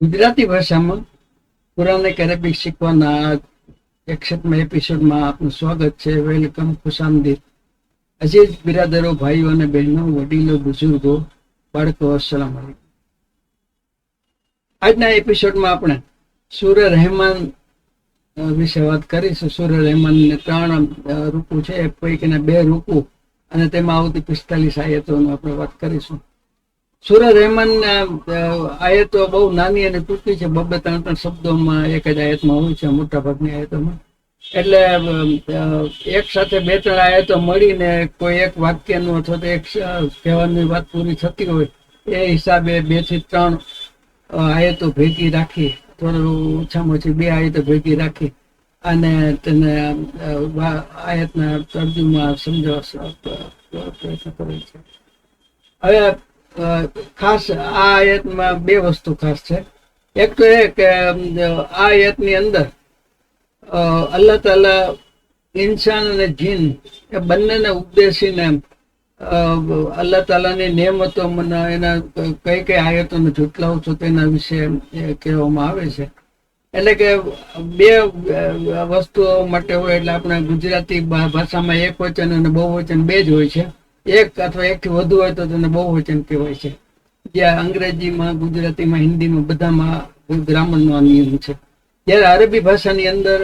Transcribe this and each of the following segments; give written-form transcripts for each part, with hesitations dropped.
ગુજરાતી ભાષામાં પુરાણિક અરેબિક શીખવાના 61મા એપિસોડમાં આપનું સ્વાગત છે. વેલકમ, ખુશામદીદ. અજીઝ બિરાદરો, ભાઈઓ અને બહેનો, વડીલો, બુઝુર્ગો, બાળકો, અસ્સલામ વાલેકુમ. આજના એપિસોડમાં આપણે સૂરે રહેમાન વિશે વાત કરીશું. સૂરે રહેમાનને 3 રૂકુ છે, એક પૈકીના 2 રૂકુ અને તેમાં આવતી 45 આયતોની આપણે વાત કરીશું. સૂરે રહેમાનના આયતો બહુ નાની અને ટૂંકી છે. 2-3 શબ્દોમાં એક જ આયતમાં હોય છે મોટા ભાગની આયતોમાં. એટલે એક સાથે 2-3 આયતો મળીને કોઈ એક વાક્યનું અથવા તો એક કહેવાની વાત પૂરી થતી હોય એ હિસાબે 2 થી 3 આયતો ભેગી રાખી, થોડું ઓછામાં ઓછી 2 આયતો ભેગી રાખી અને તેને આયતના તર્જુમા સમજાવવા પ્રયત્ન કરે છે. હવે ખાસ આ આયતમાં 2 વસ્તુ ખાસ છે. એક તો એ કે આ આયતની અંદર અલ્લાહ તાલા ઇન્સાન અને જીન એ બંનેને ઉદ્દેશીને અલ્લાહ તાલાની નિયમતો એના કઈ કઈ આયતોને જુટલાવું છો તેના વિશે કહેવામાં આવે છે. એટલે કે 2 વસ્તુઓ માટે હોય એટલે આપણે ગુજરાતી ભાષામાં એક વચન અને બહુવચન 2 જ હોય છે. એક અથવા એકથી વધુ હોય તો તેને બહુવચન કહેવાય છે. જ્યાં અંગ્રેજીમાં, ગુજરાતીમાં, હિન્દીમાં બધામાં ગ્રામરનો નિયમ છે. જ્યારે અરબી ભાષાની અંદર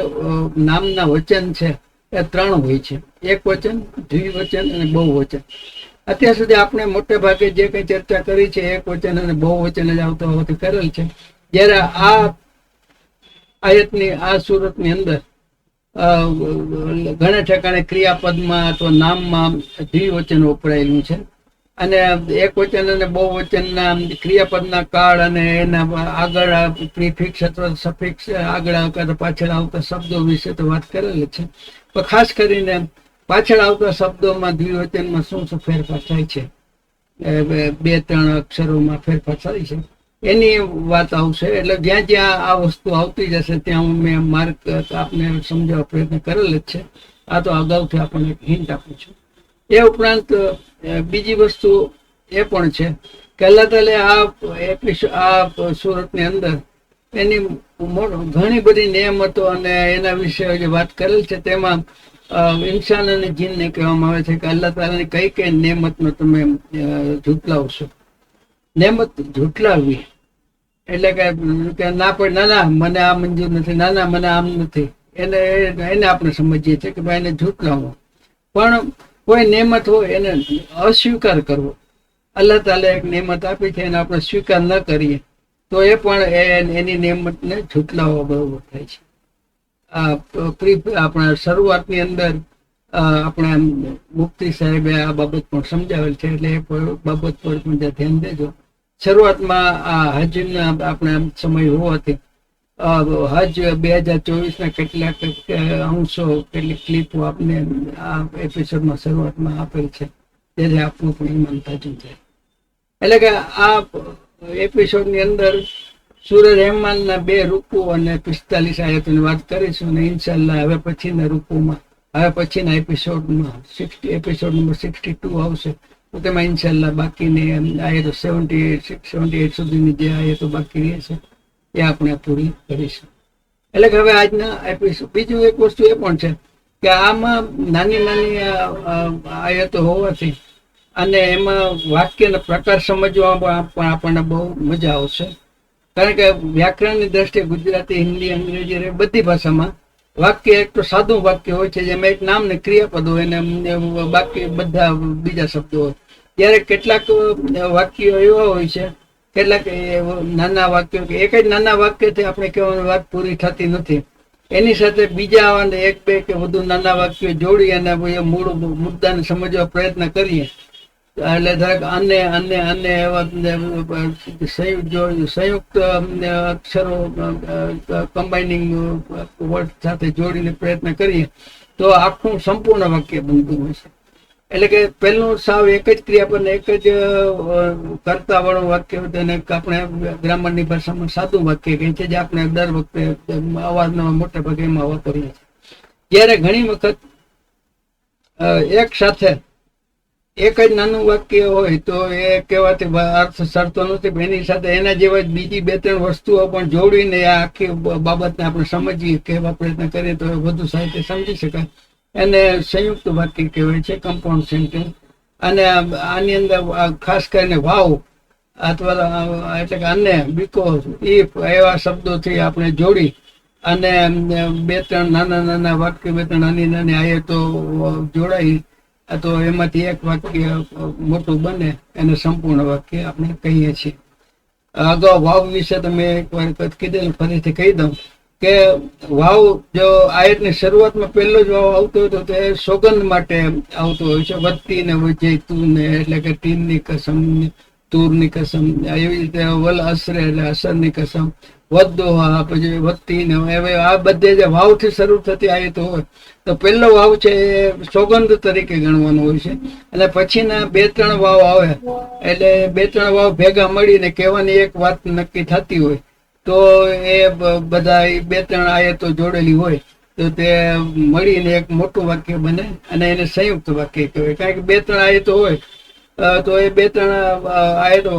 નામના વચન છે એ 3 હોય છે: એક વચન, દ્વિવચન અને બહુવચન. અત્યાર સુધી આપણે મોટે ભાગે જે કંઈ ચર્ચા કરી છે એક વચન અને બહુવચન જ આવતો હોવાથી કરેલ છે. જ્યારે આ આયતની આ સુરતની અંદર ઘણા ઠેકાણે ક્રિયાપદમાં અથવા નામમાં દ્વિવચન વપરાયેલું છે અને એક વચન અને બહુવચનના ક્રિયાપદના કાળ અને એના આગળ પ્રિફિક્સ અથવા સફિક્સ આગળ આવતા પાછળ આવતા શબ્દો વિશે તો વાત કરેલી છે. પણ ખાસ કરીને પાછળ આવતા શબ્દોમાં દ્વિવચનમાં શું શું ફેરફાર થાય છે, 2-3 અક્ષરોમાં ફેરફાર થાય છે એની વાત આવશે. એટલે જ્યાં જ્યાં આ વસ્તુ આવતી જશે ત્યાં હું મેં માર્ક આપને સમજાવવા પ્રયત્ન કરેલ જ છે. આ તો અગાઉથી આપણને એક હિન્ટ આપું છું. એ ઉપરાંત બીજી વસ્તુ એ પણ છે કે અલ્લાહ તાલા આ સુરતની અંદર એની ઘણી બધી નિયમતો અને એના વિશે જે વાત કરેલ છે તેમાં ઇન્સાન અને જીનને કહેવામાં આવે છે કે અલ્લાહ તાલાની કઈ કઈ નિયમતનો તમે જુટલાવશો. નિયમત જુટલાવવી એટલે કે ના પડે, ના મને આ મંજૂર નથી, ના મને આમ નથી, એને આપણે સમજીએ છીએ કે ભાઈ એને જુટલાવવું. પણ કોઈ નિયમત હોય એને અસ્વીકાર કરવો. અલ્લાહ તાલા એક નિયમત આપી છે એને આપણે સ્વીકાર ન કરીએ તો એ પણ એની નિયમતને જુટલાવવા બરોબર થાય છે. આપણા શરૂઆતની અંદર આપણે મુફ્તી સાહેબે આ બાબત પણ સમજાવેલ છે, એટલે એ બાબત પર પણ ધ્યાન દેજો. શરૂઆતમાં આ હજના આપણે સમય હોવાથી હજ 2024ના કેટલાક અંશો, કેટલીક ક્લિપો આપને આ એપિસોડમાં શરૂઆતમાં આપેલ છે, તેથી આપનું પણ ઈમાન તાજું થાય. એટલે કે આ એપિસોડની અંદર સૂરે રહેમાનના 2 રૂકુ અને 45 આયતોની વાત કરીશું અને ઇન્શાલ્લાહ હવે પછીના રૂકુમાં, હવે પછીના એપિસોડમાં એપિસોડ નંબર 62 આવશે તો તેમાં ઇન્શાલ્લાહ બાકીની આયતો 78 સુધીની જે આયતો બાકી રહેશે એ આપણે પૂરી કરીશું. એટલે કે હવે આજના એપિસોડ બીજું એક વસ્તુ એ પણ છે કે આમાં નાની નાની આયતો હોવાથી અને એમાં વાક્યના પ્રકાર સમજવામાં પણ આપણને બહુ મજા આવશે. કારણ કે વ્યાકરણની દ્રષ્ટિએ ગુજરાતી, હિન્દી, અંગ્રેજી બધી ભાષામાં વાક્ય એક તો સાદું વાક્ય હોય છે જેમાં એક નામ ને ક્રિયાપદ હોય અને બાકી બધા બીજા શબ્દો હોય. ત્યારે કેટલાક વાક્યો એવા હોય છે, કેટલાક નાના વાક્યો કે એક જ નાના વાક્યથી આપણે કહેવાની વાત પૂરી થતી નથી. એની સાથે બીજા 1-2 કે વધુ નાના વાક્યો જોડી અને મૂળ મુદ્દાને સમજવા પ્રયત્ન કરીએ એટલે જરાક અને એવા સંયુક્ત અક્ષરો કમ્બાઇનિંગ વર્ડ સાથે જોડીને પ્રયત્ન કરીએ તો આખું સંપૂર્ણ વાક્ય બનતું હોય છે. એટલે કે પહેલું સાવ એક જ ક્રિયાપદ, એક જ કર્તા વાળું વાક્ય તેને આપણે ગ્રામરની ભાષામાં સાદું વાક્ય કહીએ છીએ, જે આપણે દર વખતે અવાજના મોટા ભાગે એમાં વાપરીએ છીએ. જ્યારે ઘણી વખત એક સાથે એક જ નાનું વાક્ય હોય તો એ કહેવાથી અર્થ સરતો નથી, પણ એની સાથે એના જેવા જ બીજી 2-3 વસ્તુઓ પણ જોડીને આ આખી બાબતને આપણે સમજીએ, કહેવા પ્રયત્ન કરીએ તો વધુ સાહિત્ય સમજી શકાય. એને સંયુક્ત વાક્ય કહેવાય છે, કમ્પાઉન્ડ સેન્ટેન્સ. અને આની અંદર ખાસ કરીને વાવ અથવા એટલે કે અને, બીકોઝ, ઇફ એવા શબ્દોથી આપણે જોડી અને 2-3 નાના નાના વાક્ય, 2-3 નાની નાની આયતો જોડાઈ તો એમાંથી એક વાક્ય મોટું બને, એને સંપૂર્ણ વાક્ય આપણે કહીએ છીએ. અગાઉ વાવ વિશે તમે એક વાર કીધેલું, ફરીથી કહી દઉં કે વાવ જો આયતની શરૂઆતમાં પહેલો જ વાવ આવતો હોય તો તે સોગંદ માટે આવતો હોય છે. વત્તી ને વજય તું ને, એટલે કે તીનની કસમ, તૂરની કસમ, એવી રીતે વલ અસરે એટલે અસરની કસમ, વદ્દોહા, પછી વત્તી ને, આ બધે જે વાવથી શરૂ થતી આયતો હોય તો પહેલો વાવ છે એ સોગંદ તરીકે ગણવાનો હોય છે. અને પછીના 2-3 વાવ આવે એટલે 2-3 વાવ ભેગા મળીને કહેવાની એક વાત નક્કી થતી હોય તો એ બધા 2-3 આયતો જોડેલી હોય તો તે મળીને એક મોટું વાક્ય બને અને એને સંયુક્ત વાક્ય કહેવાય. કારણ કે 2-3 આયતો હોય તો એ 2-3 આયતો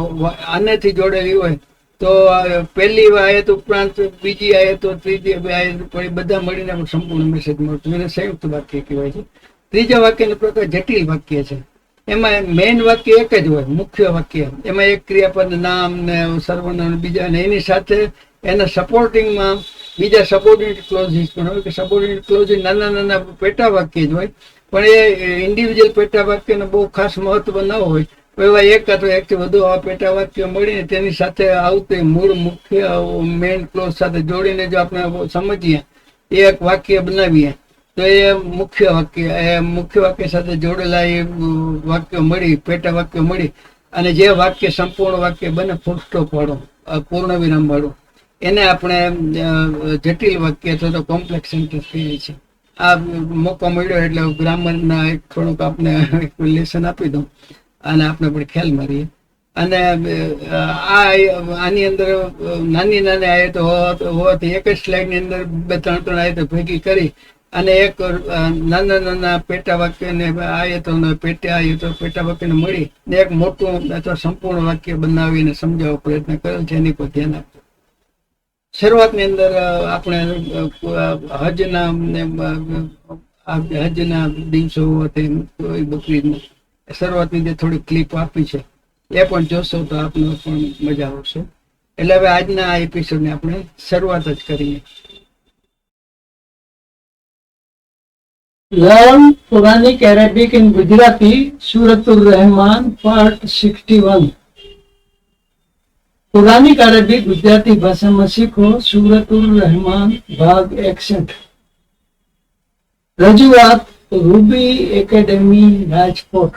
આનેથી જોડેલી હોય તો પહેલી આયત ઉપરાંત બીજી આયતો, ત્રીજી આયત, બધા મળીને સંપૂર્ણ મેસેજ મળતું, એને સંયુક્ત વાક્ય કહેવાય છે. ત્રીજા વાક્યનો પ્રકાર જટિલ વાક્ય છે. એમાં મેઇન વાક્ય એક જ હોય, મુખ્ય વાક્ય. એમાં એક ક્રિયાપદ, નામ ને સર્વનામ, બીજા ને એની સાથે એના સપોર્ટિંગમાં બીજા સબોર્ડિનેટ ક્લોઝિસ પણ હોય. કે સબોર્ડિનેટ ક્લોઝિસ નાના નાના પેટા વાક્ય જ હોય, પણ એ ઇન્ડિવિજ્યુઅલ પેટા વાક્યને બહુ ખાસ મહત્વ ન હોય. એવા એક અથવા એકથી વધુ આવા પેટા વાક્યો મળીને તેની સાથે આવતી મૂળ મુખ્ય મેઇન ક્લોઝ સાથે જોડીને જો આપણે સમજીએ, એક વાક્ય બનાવીએ તો એ મુખ્ય વાક્ય, એ મુખ્ય વાક્ય સાથે જોડેલા એ વાક્યો મળી, પેટા વાક્યો મળી અને જે વાક્ય સંપૂર્ણ વાક્ય બને, ફૂલ સ્ટોપ વાળું, પૂર્ણ વિરામ વાળું, એને આપણે જટિલ વાક્ય અથવા તો કોમ્પ્લેક્સ સેન્ટેન્સ કહીએ છીએ. આ મોકો મળ્યો એટલે ગ્રામરના એક થોડુંક આપણે લેસન આપી દઉં અને આપણે પણ ખ્યાલ મારીએ. અને આની અંદર નાની નાની આયતો હોવાથી એક જ સ્લાઇડની અંદર 2-3 આયતો ભેગી કરી અને એક નાના નાના પેટા વાક્યને આયતોને પેટા વાક્યને મળી ને એક મોટું અથવા સંપૂર્ણ વાક્ય બનાવીને સમજાવવાનો પ્રયત્ન કર્યો છે. એની પર ધ્યાન આપજો. શરૂઆતની અંદર આપણે હજના દિવસો હોવાથી બકરીદના શરૂઆતની જે થોડી ક્લિપ આપી છે એ પણ જોશો તો આપને પણ મજા આવશે. એટલે હવે આજના આ એપિસોડને આપણે શરૂઆત જ કરીએ. Learn Quranic Arabic in Gujarati, Suratur Rahman, part 61. Quranic Arabic Gujarati ભાષામાં શીખો, સુરતુર રહેમાન, ભાગ 61. રજૂઆત રૂબી એકેડેમી, રાજકોટ.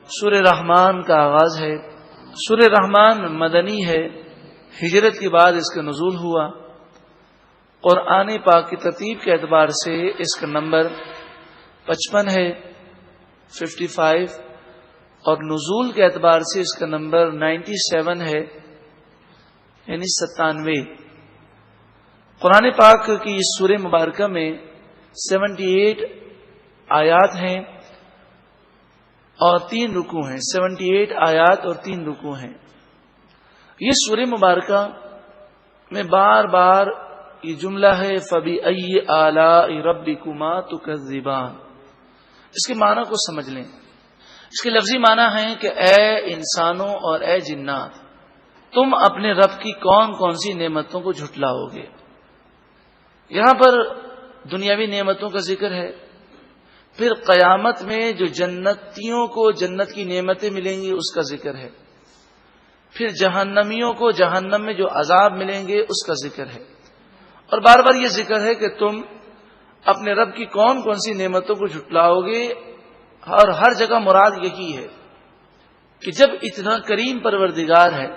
सूर्य रहमान का आगाज है। सूर्य रहमान मदनी है, हिजरत के बाद इसका नुज़ूल हुआ। कुरान पाक की तरतीब के एतबार से इसका नंबर 55 है, 55, और नुज़ूल के एतबार से इसका नंबर 97 है, یعنی 97۔ قرآن پاک کی اس سورہ مبارکہ میں 78 آیات ہیں اور 3 رکوع ہیں۔ 78 آیات اور 3 رکوع ہیں۔ یہ سورہ مبارکہ میں بار بار یہ جملہ ہے فَبِأَيِّ آلَاءِ رَبِّكُمَا تُكَذِّبَانِ۔ اس کے معنی کو سمجھ لیں۔ اس کے لفظی معنی ہے کہ اے انسانوں اور اے جنات، تم اپنے رب کی کون کون سی نعمتوں کو جھٹلاؤ گے۔ یہاں پر دنیاوی نعمتوں کا ذکر ہے، پھر قیامت میں جو جنتیوں کو جنت کی نعمتیں ملیں گی اس کا ذکر ہے، پھر جہنمیوں کو جہنم میں جو عذاب ملیں گے اس کا ذکر ہے، اور بار بار یہ ذکر ہے کہ تم اپنے رب کی کون کون سی نعمتوں کو جھٹلاؤ گے، اور ہر جگہ مراد یہی ہے کہ جب اتنا کریم پروردگار ہے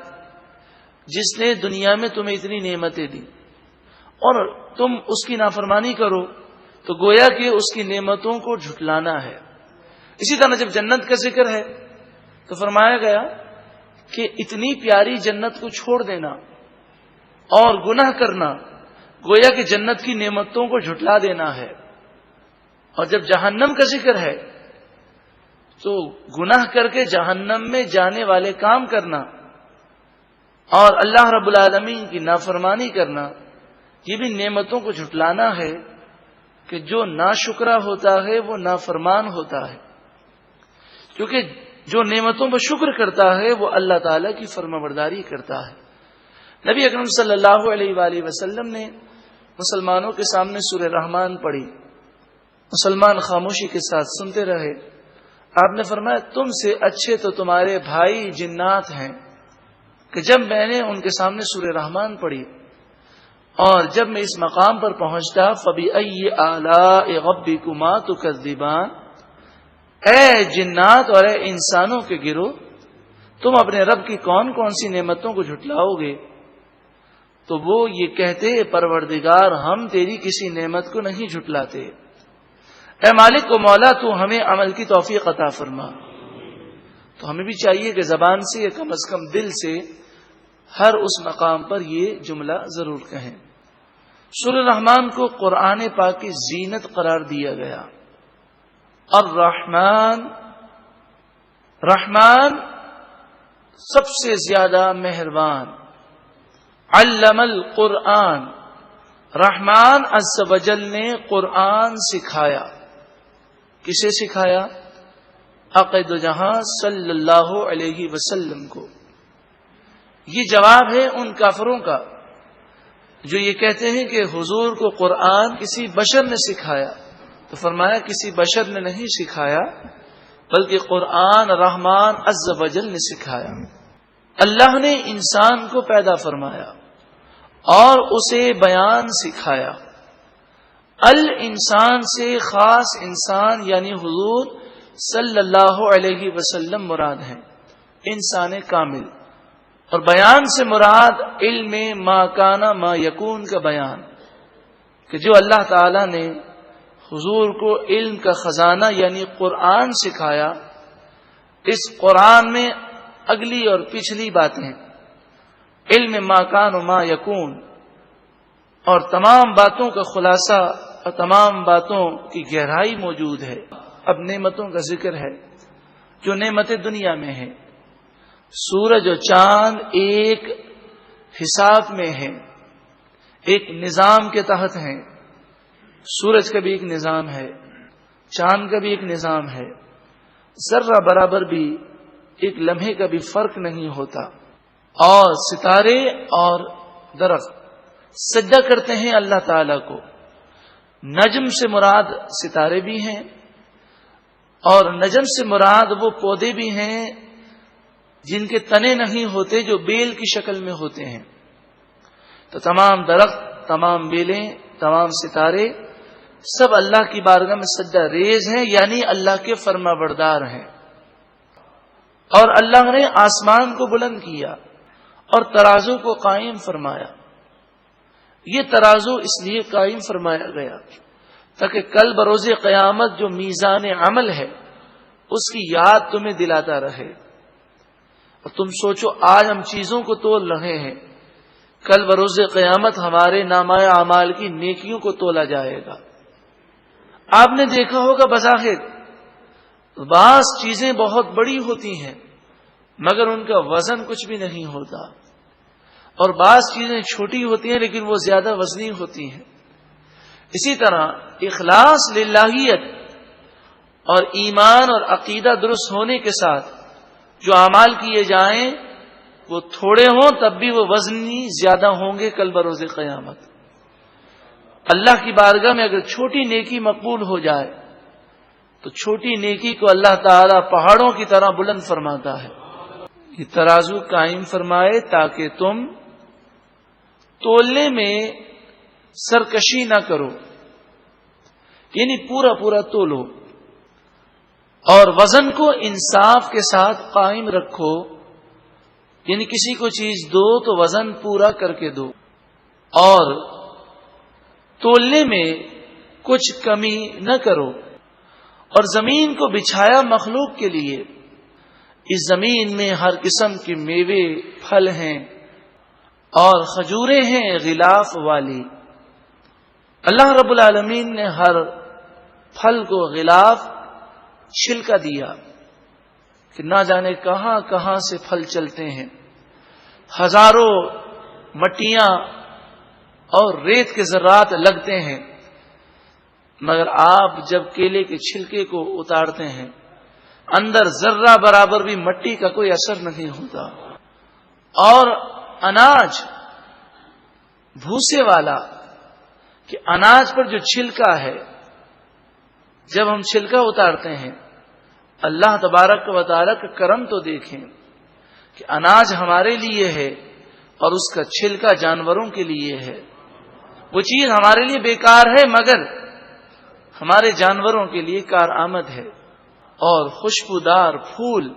جس نے دنیا میں تمہیں اتنی نعمتیں دی اور تم اس کی نافرمانی کرو تو گویا کہ اس کی نعمتوں کو جھٹلانا ہے۔ اسی طرح جب جنت کا ذکر ہے تو فرمایا گیا کہ اتنی پیاری جنت کو چھوڑ دینا اور گناہ کرنا گویا کہ جنت کی نعمتوں کو جھٹلا دینا ہے۔ اور جب جہنم کا ذکر ہے تو گناہ کر کے جہنم میں جانے والے کام کرنا اور اللہ رب العالمین کی نافرمانی کرنا، یہ بھی نعمتوں کو جھٹلانا ہے کہ جو ناشکرا ہوتا ہے وہ نافرمان ہوتا ہے، کیونکہ جو نعمتوں پر شکر کرتا ہے وہ اللہ تعالیٰ کی فرمانبرداری کرتا ہے۔ نبی اکرم صلی اللہ علیہ وآلہ وسلم نے مسلمانوں کے سامنے سورہ رحمان پڑھی، مسلمان خاموشی کے ساتھ سنتے رہے۔ آپ نے فرمایا تم سے اچھے تو تمہارے بھائی جنات ہیں، کہ جب میں نے ان کے سامنے سورہ رحمان پڑھی اور جب میں اس مقام پر پہنچتا فَبِأَيِّ آلَاءِ رَبِّكُمَا تُكَذِّبَانِ، اے جنات اور اے انسانوں کے گروہ، تم اپنے رب کی کون کون سی نعمتوں کو جھٹلاؤ گے، تو وہ یہ کہتے پروردگار ہم تیری کسی نعمت کو نہیں جھٹلاتے، اے مالک و مولا تو ہمیں عمل کی توفیق عطا فرما۔ تو ہمیں بھی چاہیے کہ زبان سے یا کم از کم دل سے ہر اس مقام پر یہ جملہ ضرور کہیں۔ سورہ رحمان کو قرآن پاک کی زینت قرار دیا گیا۔ الرحمن، رحمان سب سے زیادہ مہربان، علم القرآن، رحمان عز و جل نے قرآن سکھایا۔ کسے سکھایا؟ عقید جہاں صلی اللہ علیہ وسلم کو۔ یہ جواب ہے ان کافروں کا جو یہ کہتے ہیں کہ حضور کو قرآن کسی بشر نے سکھایا، تو فرمایا کسی بشر نے نہیں سکھایا بلکہ قرآن رحمان عز و جل نے سکھایا۔ اللہ نے انسان کو پیدا فرمایا اور اسے بیان سکھایا۔ الانسان سے خاص انسان یعنی حضور صلی اللہ علیہ وسلم مراد ہیں، انسان کامل، اور بیان سے مراد علم ما کانا ما یکون کا بیان، کہ جو اللہ تعالی نے حضور کو علم کا خزانہ یعنی قرآن سکھایا، اس قرآن میں اگلی اور پچھلی باتیں، علم ما کان و ما یکون، اور تمام باتوں کا خلاصہ اور تمام باتوں کی گہرائی موجود ہے۔ اب نعمتوں کا ذکر ہے جو نعمتیں دنیا میں ہیں۔ سورج اور چاند ایک حساب میں ہیں، ایک نظام کے تحت ہیں۔ سورج کا بھی ایک نظام ہے، چاند کا بھی ایک نظام ہے، ذرہ برابر بھی ایک لمحے کا بھی فرق نہیں ہوتا، اور ستارے اور درخت سجدہ کرتے ہیں اللہ تعالی کو۔ نجم سے مراد ستارے بھی ہیں اور نجم سے مراد وہ پودے بھی ہیں جن کے تنے نہیں ہوتے، جو بیل کی شکل میں ہوتے ہیں۔ تو تمام درخت، تمام بیلیں، تمام ستارے سب اللہ کی بارگاہ میں سجدہ ریز ہیں، یعنی اللہ کے فرما بردار ہیں۔ اور اللہ نے آسمان کو بلند کیا اور ترازو کو قائم فرمایا۔ یہ ترازو اس لیے قائم فرمایا گیا تاکہ کل بروز قیامت جو میزان عمل ہے اس کی یاد تمہیں دلاتا رہے۔ اور تم سوچو آج ہم چیزوں کو تول رہے ہیں، کل بروز قیامت ہمارے نامہ اعمال کی نیکیوں کو تولا جائے گا۔ آپ نے دیکھا ہوگا بظاہر بعض چیزیں بہت بڑی ہوتی ہیں مگر ان کا وزن کچھ بھی نہیں ہوتا، اور بعض چیزیں چھوٹی ہوتی ہیں لیکن وہ زیادہ وزنی ہوتی ہیں۔ اسی طرح اخلاص للہیت اور ایمان اور عقیدہ درست ہونے کے ساتھ جو اعمال کیے جائیں وہ تھوڑے ہوں تب بھی وہ وزنی زیادہ ہوں گے کل بروز قیامت۔ اللہ کی بارگاہ میں اگر چھوٹی نیکی مقبول ہو جائے تو چھوٹی نیکی کو اللہ تعالی پہاڑوں کی طرح بلند فرماتا ہے۔ یہ ترازو قائم فرمائے تاکہ تم تولنے میں سرکشی نہ کرو، یعنی پورا پورا تولو، اور وزن کو انصاف کے ساتھ قائم رکھو، یعنی کسی کو چیز دو تو وزن پورا کر کے دو، اور تولنے میں کچھ کمی نہ کرو۔ اور زمین کو بچھایا مخلوق کے لیے، اس زمین میں ہر قسم کے میوے پھل ہیں اور کھجوریں ہیں غلاف والی۔ اللہ رب العالمین نے ہر پھل کو غلاف چھلکا دیا کہ نہ جانے کہاں کہاں سے پھل چلتے ہیں، ہزاروں مٹیاں اور ریت کے ذرات لگتے ہیں، مگر آپ جب کیلے کے چھلکے کو اتارتے ہیں اندر ذرہ برابر بھی مٹی کا کوئی اثر نہیں ہوتا۔ اور اناج بھوسے والا، کہ اناج پر جو چھلکا ہے جب ہم چھلکا اتارتے ہیں، اللہ تبارک و تعالیٰ کا کرم تو دیکھیں کہ اناج ہمارے لیے ہے اور اس کا چھلکا جانوروں کے لیے ہے۔ وہ چیز ہمارے لیے بیکار ہے مگر ہمارے جانوروں کے لیے کارآمد ہے۔ اور خوشبودار پھول،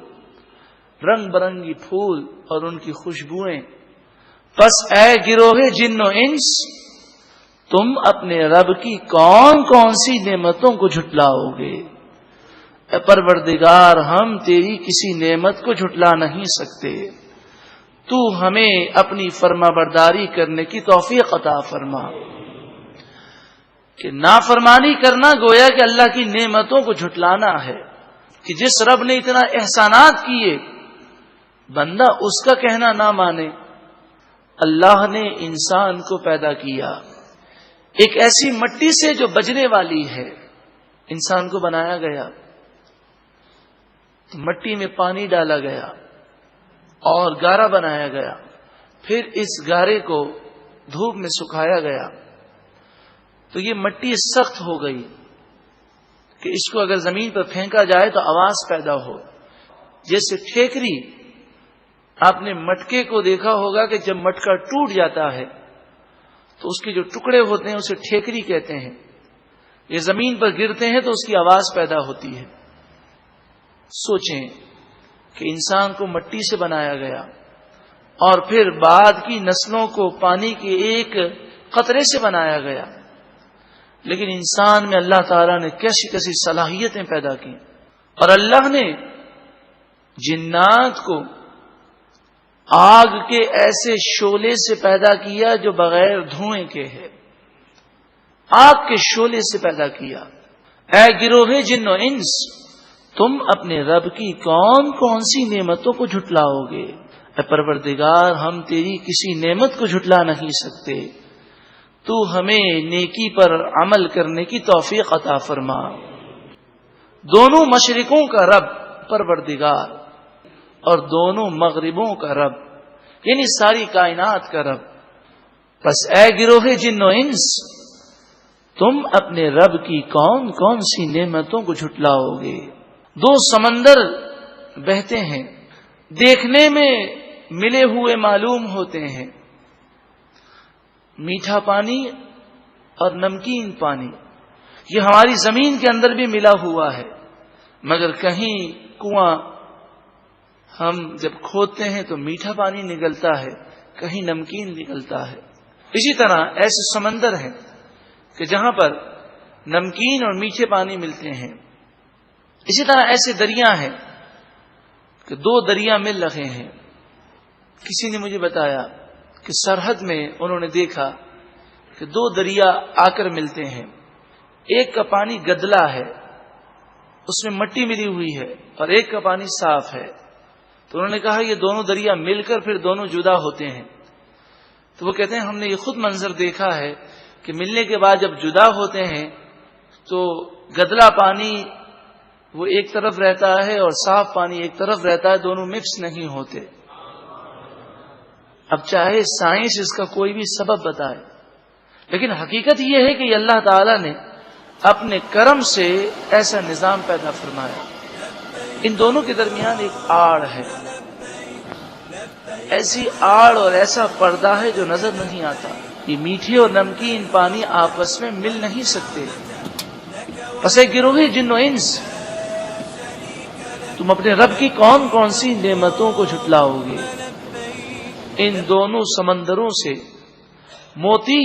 رنگ برنگی پھول اور ان کی خوشبوئیں۔ پس اے گروہ جن و انس، تم اپنے رب کی کون کون سی نعمتوں کو جھٹلاؤ گے؟ اے پروردگار، ہم تیری کسی نعمت کو جھٹلا نہیں سکتے، تو ہمیں اپنی فرما برداری کرنے کی توفیق عطا فرما۔ کہ نافرمانی کرنا گویا کہ اللہ کی نعمتوں کو جھٹلانا ہے، کہ جس رب نے اتنا احسانات کیے بندہ اس کا کہنا نہ مانے۔ اللہ نے انسان کو پیدا کیا ایک ایسی مٹی سے جو بجنے والی ہے، انسان کو بنایا گیا تو مٹی میں پانی ڈالا گیا اور گارا بنایا گیا، پھر اس گارے کو دھوپ میں سکھایا گیا تو یہ مٹی سخت ہو گئی کہ اس کو اگر زمین پر پھینکا جائے تو آواز پیدا ہو، جیسے ٹھیکری۔ آپ نے مٹکے کو دیکھا ہوگا کہ جب مٹکا ٹوٹ جاتا ہے تو اس کے جو ٹکڑے ہوتے ہیں اسے ٹھیکری کہتے ہیں، یہ زمین پر گرتے ہیں تو اس کی آواز پیدا ہوتی ہے۔ سوچیں کہ انسان کو مٹی سے بنایا گیا اور پھر بعد کی نسلوں کو پانی کے ایک قطرے سے بنایا گیا، لیکن انسان میں اللہ تعالیٰ نے کیسی کیسی صلاحیتیں پیدا کی۔ اور اللہ نے جنات کو آگ کے ایسے شعلے سے پیدا کیا جو بغیر دھوئیں کے ہے، آگ کے شعلے سے پیدا کیا۔ اے گروہ جن و انس، تم اپنے رب کی کون کون سی نعمتوں کو جھٹلاؤ گے؟ اے پروردگار، ہم تیری کسی نعمت کو جھٹلا نہیں سکتے، تو ہمیں نیکی پر عمل کرنے کی توفیق عطا فرما۔ دونوں مشرقوں کا رب پروردگار اور دونوں مغربوں کا رب، یعنی ساری کائنات کا رب۔ پس اے گروہ جن و انس، تم اپنے رب کی کون کون سی نعمتوں کو جھٹلاؤ گے؟ دو سمندر بہتے ہیں، دیکھنے میں ملے ہوئے معلوم ہوتے ہیں، میٹھا پانی اور نمکین پانی۔ یہ ہماری زمین کے اندر بھی ملا ہوا ہے، مگر کہیں کنواں ہم جب کھودتے ہیں تو میٹھا پانی نکلتا ہے، کہیں نمکین نکلتا ہے۔ اسی طرح ایسے سمندر ہیں کہ جہاں پر نمکین اور میٹھے پانی ملتے ہیں۔ اسی طرح ایسے دریا ہیں کہ دو دریا مل رہے ہیں۔ کسی نے مجھے بتایا कि सरहद में उन्होंने देखा कि दो दरिया आकर मिलते हैं, एक का पानी गदला है, उसमें मिट्टी मिली हुई है, और एक का पानी साफ है। तो उन्होंने कहा ये दोनों दरिया मिलकर फिर दोनों जुदा होते हैं। तो वो कहते हैं हमने ये खुद मंजर देखा है कि मिलने के बाद जब जुदा होते हैं तो गदला पानी वो एक तरफ रहता है और साफ पानी एक तरफ रहता है, दोनों मिक्स नहीं होते। अब चाहे साइंस इसका कोई भी सबब बताए, लेकिन हकीकत यह है कि अल्लाह ताला ने अपने करम से ऐसा निजाम पैदा फरमाया। इन दोनों के दरमियान एक आड़ है, ऐसी आड़ और ऐसा पर्दा है जो नजर नहीं आता। ये मीठे और नमकीन पानी आपस में मिल नहीं सकते। बस एक गिरोह जिन्नो इंस, तुम अपने रब की कौन कौन सी नेमतों को झुटलाओगे। इन दोनों समंदरों से मोती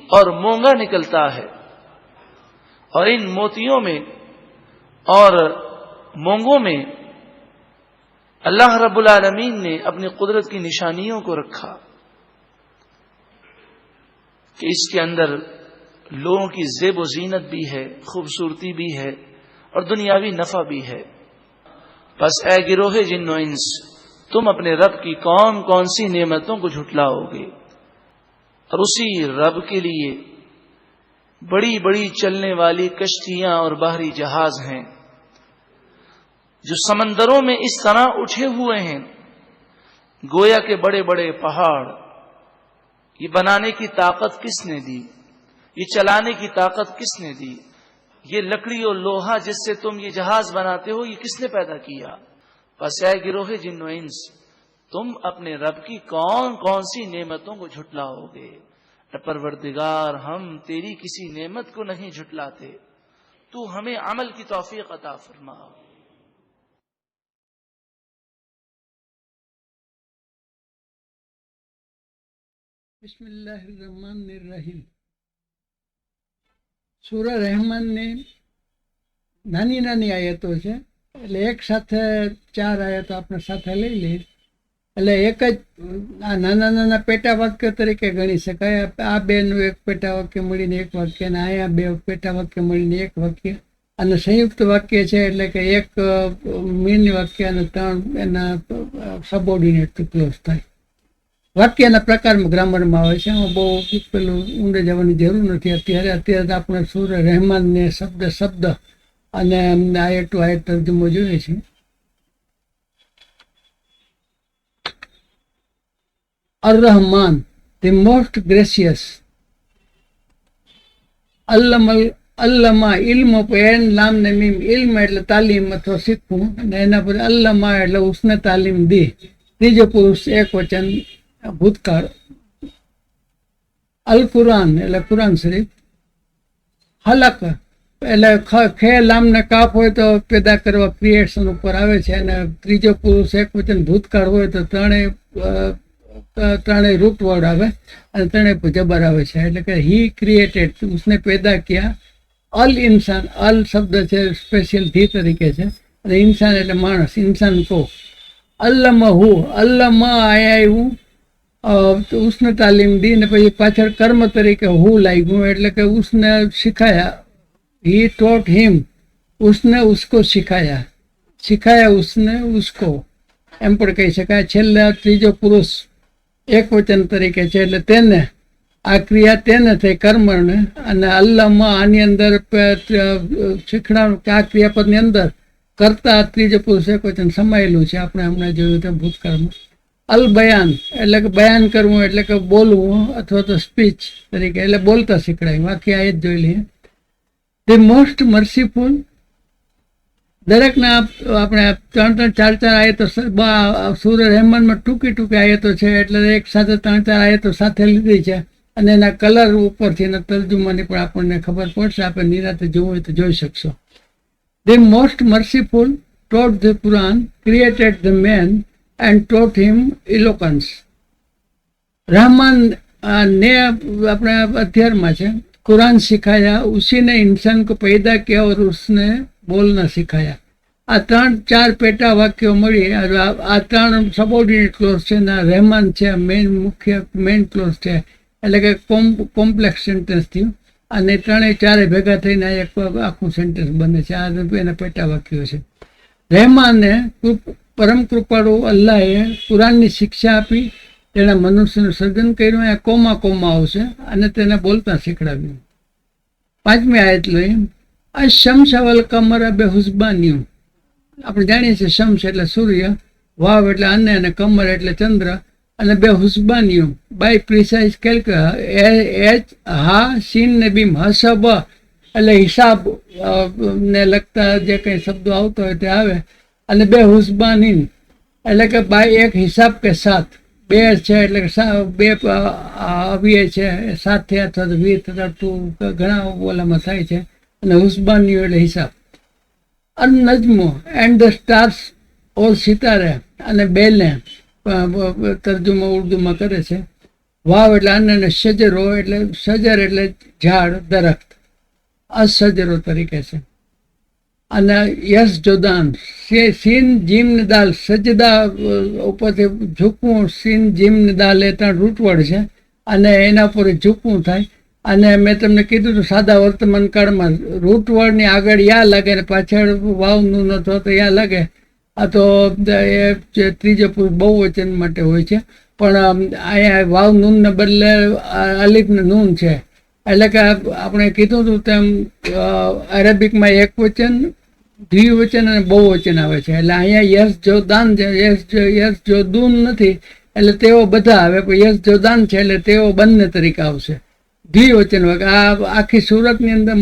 और मोंगा निकलता है, और इन मोतियों में और मोंगों में अल्लाह रब्बुल आलमीन ने अपनी कुदरत की निशानियों को रखा कि इसके अंदर लोगों की ज़ेब व ज़ीनत भी है, खूबसूरती भी है और दुनियावी नफा भी है। बस ए गिरोहे जिन्नो इंस, तुम अपने रब की कौन कौन सी नेमतों को झुटलाओगे। और उसी रब के लिए बड़ी बड़ी चलने वाली कश्तियां और बाहरी जहाज हैं जो समंदरों में इस तरह उठे हुए हैं गोया के बड़े बड़े पहाड़। ये बनाने की ताकत किसने दी, ये चलाने की ताकत किसने दी, ये लकड़ी और लोहा जिससे तुम ये जहाज बनाते हो ये किसने पैदा किया। बस ऐ गिरोहे जिन्नो इंस, तुम अपने रब की कौन कौन सी नेमतों को झुटलाओगे। परवरदिगार, हम तेरी किसी नेमत को नहीं झुटलाते, तू हमें अमल की तौफीक अता फरमा। બિસ્મિલ્લાહિર્રહમાનિર્રહીમ। સૂરા રહેમાનની નાની નાની આયતો છે, એટલે એક સાથે 4 આયતો આપણે સાથે લઈ લઈએ એટલે એક જ આ નાના નાના પેટા વાક્યો તરીકે ગણી શકાય। આ બેનું એક પેટા વાક્ય મળીને એક વાક્ય, અને અહીંયા 2 પેટા વાક્ય મળીને એક વાક્ય, અને સંયુક્ત વાક્ય છે એટલે કે એક મેઇન વાક્ય અને 3 એના સબઓર્ડિનેટ ક્લોઝ થાય। વાક્યના પ્રકારમાં ગ્રામરમાં આવે છે, આમાં બહુ પેલું ઊંડે જવાની જરૂર નથી અત્યારે આપણે સૂરા રહેમાનને શબ્દ શબ્દ અને આયત ટુ આયત તર્જુમો જોઈએ છે। અર-રહમાન, ધી મોસ્ટ ગ્રેસિયસ। અલ્લમા, ઇલ્મ પર એન લામ ને મીમ, ઇલ્મ એટલે તાલીમ અથવા શીખવું, અને એના પર અલ્લમા એટલે ઉસને તાલીમ દી, ત્રીજો પુરુષ એક વચન ભૂતકાળ। અલ કુરાન એટલે કુરાન શરીફ। હલક એટલે ખે લામ ને કાફ હોય તો પેદા કરવા, ક્રિએશન ઉપર આવે છે, અને ત્રીજો પુરુષ એક વચન ભૂતકાળ હોય તો ત્રણેય રૂટ વર્ડ આવે અને ત્રણેય જબર આવે છે, એટલે કે હી ક્રિએટેડ, उसने पैदा किया। અલ ઇન્સાન, અલ શબ્દ છે સ્પેશિયલ ધી તરીકે છે, અને ઇન્સાન એટલે માણસ, ઇન્સાન કો। અલ્લમહુ, અલ્લમા આવ્યું તો उसने તાલીમ દી, ને પછી પાછળ કર્મ તરીકે હું લાગ્યું એટલે કે उसने सिखाया। ही टॉट हिम, उसने उसको सिखाया, सिखाया उसने उसको, એમ પણ કહી શકાય। છેલ્લે ત્રીજો પુરુષ એક વચન તરીકે છે એટલે તેને, આ ક્રિયા તેને થઈ કર્મને, અને અલ્લાહમાં આની અંદર શીખડાનું કે આ ક્રિયાપદની અંદર કરતા ત્રીજો પુરુષ એક વચન સમાયેલું છે, આપણે હમણાં જોયું તેમ ભૂતકાળમાં। અલ બયાન એટલે કે બયાન કરવું એટલે કે બોલવું અથવા તો સ્પીચ તરીકે, એટલે બોલતા શીખડાય। બાકી આ જ જોઈ લઈએ। ધી મોસ્ટ મર્સીફુલ, દરેકના આપણે 3-3, 4-4 આયતો સૂરા રહેમાનમાં ટૂંકી આયતો છે, એટલે એક સાથે 3-4 આયતો સાથે લીધી છે, અને એના કલર ઉપરથી એના તર્જુમાની પણ આપણને ખબર પડશે, આપણે નિરાતે જોવું હોય તો જોઈ શકશો। The most merciful taught the Quran, created the man and taught him eloquence. Rahman ने अपने अध्ययन में कुरान सिखाया, उसी ने इंसान को पैदा किया और उसने बोलना सिखाया। આ 3-4 પેટા વાક્યો મળી. આ 3 સબોર્ડિનેટ ક્લોઝ છે ને રહેમાન છે મેઇન ક્લોઝ છે, એટલે કે કોમ્પ્લેક્સ સેન્ટેન્સ થયું. અને 3-4 ભેગા થઈને એક આખું સેન્ટેન્સ બને છે. આ એના પેટા વાક્યો છે. રહેમાને પરમ કૃપાળુ અલ્લાહે કુરાનની શિક્ષા આપી, તેણે મનુષ્યનું સર્જન કર્યું. અહીંયા કોમા આવશે અને તેને બોલતા શીખડાવ્યું. 5મી આયત લઈ આ શમ્સ વલ કમર બે હુસ્બાન્યું. આપણે જાણીએ છીએ શમ્સ એટલે સૂર્ય, વાવ એટલે અને કમર એટલે ચંદ્ર, અને બે હુસ્બાન્યું બાય પ્રિસાઇઝ કેલ્ક્યુલેટ હા સીન ને બીમ હસબ એટલે હિસાબ ને લગતા જે કંઈ શબ્દો આવતો હોય તે આવે. અને બે હુસ્બાનીન એટલે કે બાય એક હિસાબ કે સાથ. 2 છે એટલે કે 2 અવ્યય છે, 7 થયા અથવા તો 20 થતા ઘણા ઓલામાં થાય છે. અને હુસ્બાન્યું એટલે હિસાબ. અન નજમો એન્ડ ધ સ્ટાર્સ ઓર સિતારે અને બેલે તર્જુમો ઉર્દુમાં કરે છે. વાવ એટલે અને શજરો એટલે શજર એટલે ઝાડ દરખ્ત, અસજરો તરીકે છે. અને યસ જોદાન સીન જીમ ને દાલ સજદા ઉપરથી ઝૂકવું, સીન જીમ ને દાલ એ 3 રૂટવર્ડ છે અને એના ઉપર ઝૂકવું થાય. અને મેં તમને કીધું હતું સાદા વર્તમાન કાળમાં રૂટવર્ડની આગળ યા લાગે ને પાછળ વાવનું અથવા તો યા લાગે. આ તો એ ત્રીજો પુરુષ બહુવચન માટે હોય છે, પણ અહીંયા વાવ નૂનને બદલે અલીફ ને નૂન છે. એટલે કે આપણે કીધું હતું તેમ અરેબિકમાં એકવચન, દ્વિવચન અને બહુવચન આવે છે. એટલે અહીંયા યસ જોદાન છે, યસ જોદૂન નથી એટલે તેઓ બધા આવે, પણ યસ જોદાન છે એટલે તેઓ બંને તરીકે આવશે દ્વિવચન. આ આખી સુરતની અંદર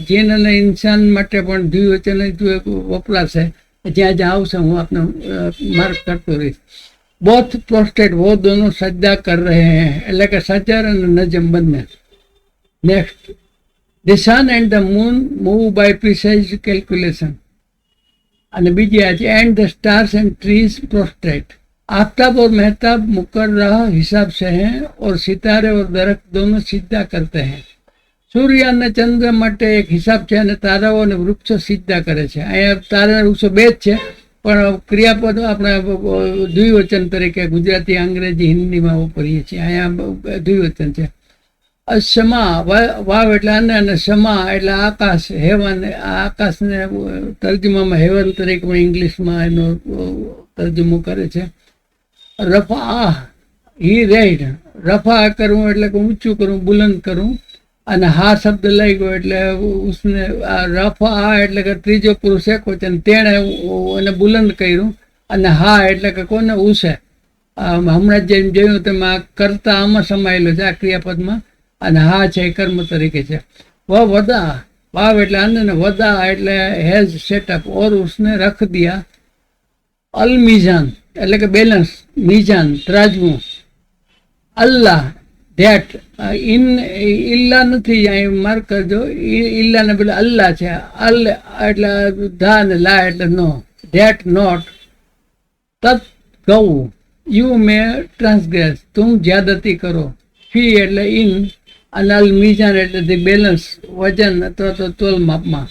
જીન અને ઇન્સાન માટે પણ દ્વિવચન વપરાશે. જ્યાં જ્યાં આવશે હું આપને માર્ક કરતો રહીશ. બોથ પ્રોસ્ટેટ વો દોનો સજ્જા કર રહે હૈ એટલે કે સજર અને નજમ બંને. Next the sun and the moon move by precise calculation. અને બીજી આ છે and the stars and trees prostrate. आफ्ताब और मेहताब मुकर्रह हिसाब से हैं और सितारे और दरख्त दोनों सिद्धा करते हैं. સૂર્ય અને ચંદ્ર માટે એક હિસાબ છે અને તારાઓ અને વૃક્ષો સિદ્ધા કરે છે. અહીંયા તારા વૃક્ષો 2 જ છે, પણ ક્રિયાપદ આપણે દ્વિવચન તરીકે ગુજરાતી, અંગ્રેજી, હિન્દીમાં વાપરીએ છીએ. અહીંયા દ્વિવચન છે. સમા વાવ એટલે અને સમા એટલે આકાશ, હેવન. આકાશને તર્જુમામાં હેવન તરીકે પણ ઇંગ્લિશમાં એનો તર્જુમો કરે છે. રફા હી રેડ, રફા કરવું એટલે કે ઊંચું કરવું, બુલંદ કરવું. અને હા શબ્દ લઈ ગયો એટલે ઉસને રફા એટલે કે ત્રીજો પુરુષ એકવચન, તેણે એને બુલંદ કર્યું. અને હા એટલે કે કોને? ઉસે. હમણાં જ જેમ જોયું તેમાં કરતા આમાં સમાયેલો છે આ ક્રિયાપદમાં, અને હા છે એ કર્મ તરીકે છે. વદા વાવ એટલે અને વદા એટલે હેઝ સેટઅપ ઓર ઉસને રખ દિયા. અલ મીઝાન એટલે કે બેલેન્સ, મીઝાન ત્રાજવું. અલ્લાહ ધેટ ઇન ઇલ્લા નથી, અહીં માર્ક કરજો. ઇલ્લાને બદલે અલ્લાહ છે. અલ એટલે ધા ને લા એટલે નો. ધેટ નોટ તત ગૌ યુ મે ટ્રાન્સગ્રેસ તુમ જ્યાદતી કરો. ફી એટલે ઇન અને અલ મીઝાન એટલે ધી બેલેન્સ, વજન અથવા તો તોલ માપમાં.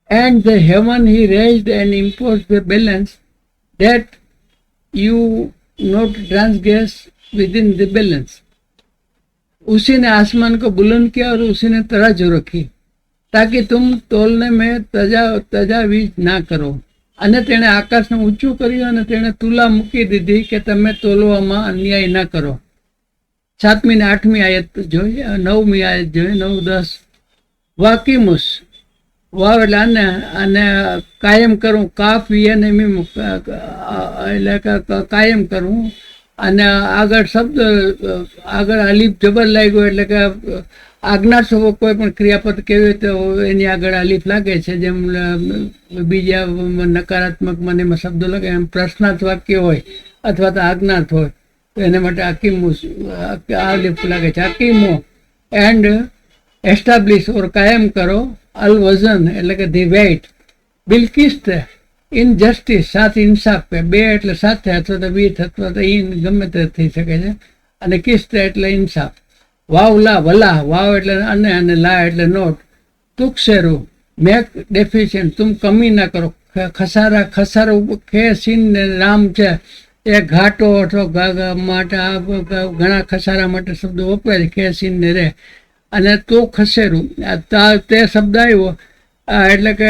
And the heaven he raised and impose the balance that you not transgress within the balance. उसी ने आसमान को बुलंद किया और उसी ने तराजू रखी ताकि तुम तोलने में तजावीज ना करो. અને તેણે આકાશને ઊંચું કર્યું અને તેણે તુલા મૂકી દીધી કે તમે તોલવામાં અન્યાય ના કરો. 7મી ને 8મી આયત જોઈ, 9મી આયત જોઈ, 9-10. વાકીમુસ વાવ એટલે અને કાયમ કરવું, કાફ એને મીમ એટલે કાયમ કરવું. અને આગળ શબ્દ આગળ અલીફ જબર લાગ્યો એટલે કે આજ્ઞા સ્વરૂપ કોઈ પણ ક્રિયાપદ કેવી તો એની આગળ અલીફ લાગે છે. જેમ બીજા નકારાત્મકમાં એમાં શબ્દો લાગે, એમ પ્રશ્નાર્થ વાક્ય હોય અથવા તો આજ્ઞાર્થ હોય તો એને માટે અકીમો અલીફ લાગે છે. અકીમો એન્ડ એસ્ટાબ્લિશ ઓર કાયમ કરો. અલ વઝન એટલે કે ધી વેઇટ. બિલકિસ્ત ઇન જસ્ટિસ સાથ ઇન્સાફ પે. 2 એટલે સાથે અથવા તો 20 અથવા તો ઇન ગમે તે થઈ શકે છે. અને કિસ્ત એટલે ઇન્સાફ. વાવ લા વલા વાવ એટલે અને લા એટલે નોટ. તુકસેરું મેક ડેફિશિયન્ટ, तुम कमी ना करो. ખસારા, ખસારો ખે સીન ને રામ છે એ ઘાટો અથવા માટે આ ઘણા ખસારા માટે શબ્દો વપરાય છે, ખે સીન ને રે. અને તો ખસેરું તે શબ્દ આવ્યો એટલે કે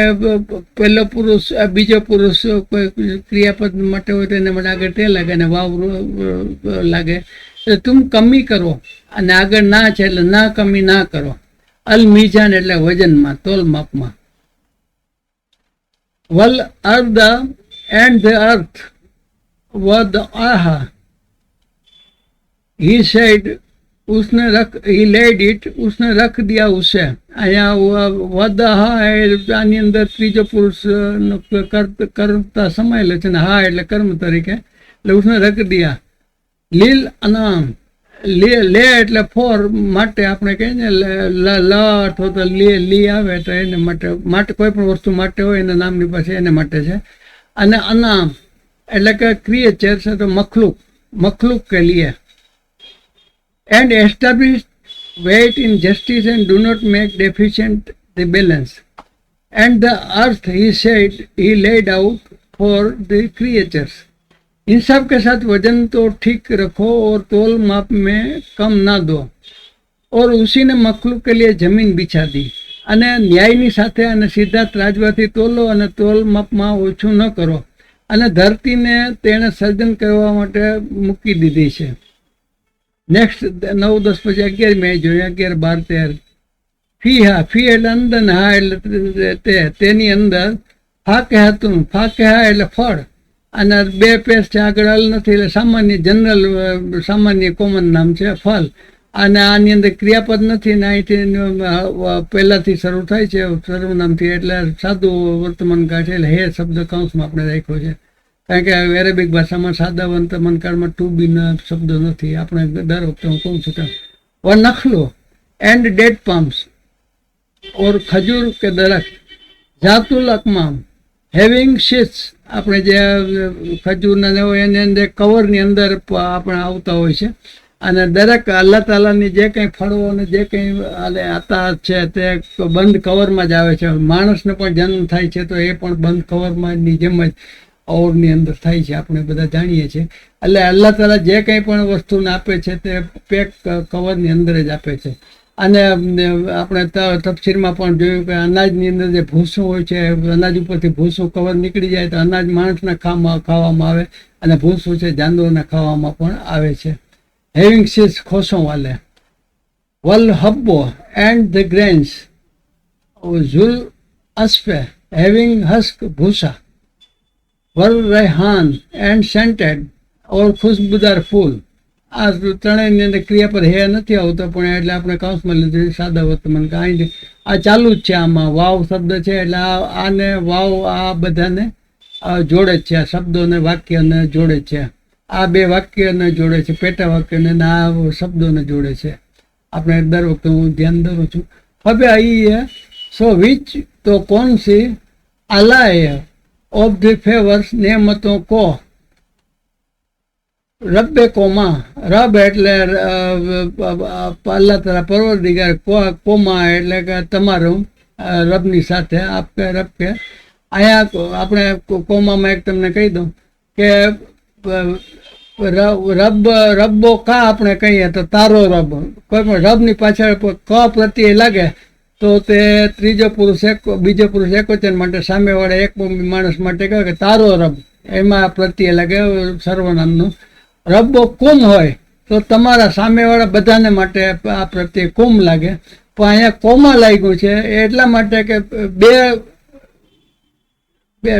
પહેલો પુરુષ બીજો પુરુષ કોઈ ક્રિયાપદ માટે હોય તો એને માટે આગળ તે લાગે અને વાવ લાગે. એટલે તુમ કમી કરો અને આગળ ના છે એટલે ના કમી ના કરો. અલ મીજાન એટલે વજનમાં, તોલ માપમાં. વલ અર્ધ એન્ડ ધ અર્થ વદ આહા, ही सेड उसने रख, ही लेड इट, उसने रख दिया उसे. અહીંયા વદહા આની અંદર ત્રીજો પુરુષ કરતા સમાયેલો છે ને હા એટલે કર્મ તરીકે, એટલે उसने रख दिया. લીલ અનામ, લે એટલે ફોર માટે આપણે કહીએ ને લ અથવા તો લી આવે તો એને માટે કોઈ પણ વસ્તુ માટે હોય એના નામની પાસે એને માટે છે. અને અનામ એટલે કે ક્રિએચર છે તો મખલુક કે લીએ. And establish weight in justice and do not make deficient the balance. And the earth, he said, he laid out for the creatures. इंसाफ के साथ वजन तो ठीक रखो और तोल माप में कम ना दो. और उसी ने मखलूक के लिए जमीन बिछा दी. અને ન્યાયની સાથે અને સિદ્ધાર્થ રાજવાથી તોલો અને તોલ માપમાં ઓછું ન કરો. અને ધરતીને તેણે સર્જન કરવા માટે મૂકી દીધી છે. નેક્સ્ટ 9, 10 પછી 11 મેં જોયું, 11, 12, 13. ફી એટલે અંદર ને હા એટલે તેની અંદર. ફાકેહા એટલે ફળ. અને 2 પેજ છે આગળ અલ નથી એટલે સામાન્ય જનરલ સામાન્ય કોમન નામ છે ફળ. અને આની અંદર ક્રિયાપદ નથી ને અહીંથી પહેલાથી શરૂ થાય છે સર્વનામથી એટલે સાદું વર્તમાન કાળ છે એટલે હે શબ્દ કૌંસમાં આપણે રાખ્યો છે. કારણ કે એરેબિક ભાષામાં સાદા વર્તમાન કાળમાં ટુ બીના શબ્દો નથી. આપણે દર વખતે હું કહું છું કે નખલો એન્ડ ડેડ પામ્સ ઓર ખજૂર કે દરખ્ત. જાતુલ અકમામ હેવિંગ શીટ્સ, આપણે જે ખજૂરના ને હોય એની અંદર કવરની અંદર આપણે આવતા હોય છે. અને દરેક અલ્લાહ તાલાની જે કંઈ ફળો અને જે કંઈ આતા છે તે બંધ કવરમાં જ આવે છે. માણસને પણ જન્મ થાય છે તો એ પણ બંધ કવરમાંની જેમ જ ઓરની અંદર થાય છે, આપણે બધા જાણીએ છીએ. એટલે અલ્લાહ તાલા જે કંઈ પણ વસ્તુને આપે છે તે પેક કવરની અંદર જ આપે છે. અને આપણે તફસીરમાં પણ જોયું કે અનાજની અંદર જે ભૂસું હોય છે, અનાજ ઉપરથી ભૂસું કવર નીકળી જાય તો અનાજ માણસના ખાવામાં આવે અને ભૂસું છે જાનવરના ખાવામાં પણ આવે છે. હેવિંગ સીડ્સ ખોસો વાલે. વલ હબ્બો એન્ડ ધ ગ્રેન્સ. ઝુલ અસ્ફે હેવિંગ હસ્ક ભૂસા. વલ રેહાન એન્ડ સેન્ટેડ ઓર ખુશબુદાર ફૂલ. આ ત્રણેયની અંદર ક્રિયાપદ હે નથી આવતો પણ એટલે આપણે કૌંસમાં લીધું સાદા વર્તમાન કે અહીં આ ચાલુ જ છે. આમાં વાવ શબ્દ છે એટલે આને વાવ આ બધાને જોડે જ છે, આ શબ્દોને વાક્યને જોડે છે. આ 2 વાક્યને જોડે છે, પેટા વાક્યને આ શબ્દોને જોડે છે. આપણે દર વખતે હું ધ્યાન દઉં છું. હવે અહીં સો વિચ તો કોણ સી આલાય ઓફ ધી ફેવર્સ નેમતો કો. રબ્બે કોમા, રબ એટલે અલ્લાહ તાલા પરવરદિગાર, કોમા એટલે કે તમારું રબની સાથે આપકે રબ કે. અહીંયા આપણે કોમામાં એક તમને કહી દઉં કે રબ્બો કા આપણે કહીએ તો તારો રબ. કોઈ પણ રબની પાછળ ક પ્રત્યય લાગે તો તે ત્રીજો પુરુષ બીજો પુરુષ એકવચન માટે સામેવાળા એક માણસ માટે કહે કે તારો રબ, એમાં પ્રત્યય લાગે સર્વનામનું. રબ્બો કુમ હોય તો તમારા સામેવાળા બધાને માટે આ પ્રત્યે કુમ લાગે. પણ અહીંયા કોમા લાગ્યું છે એટલા માટે કે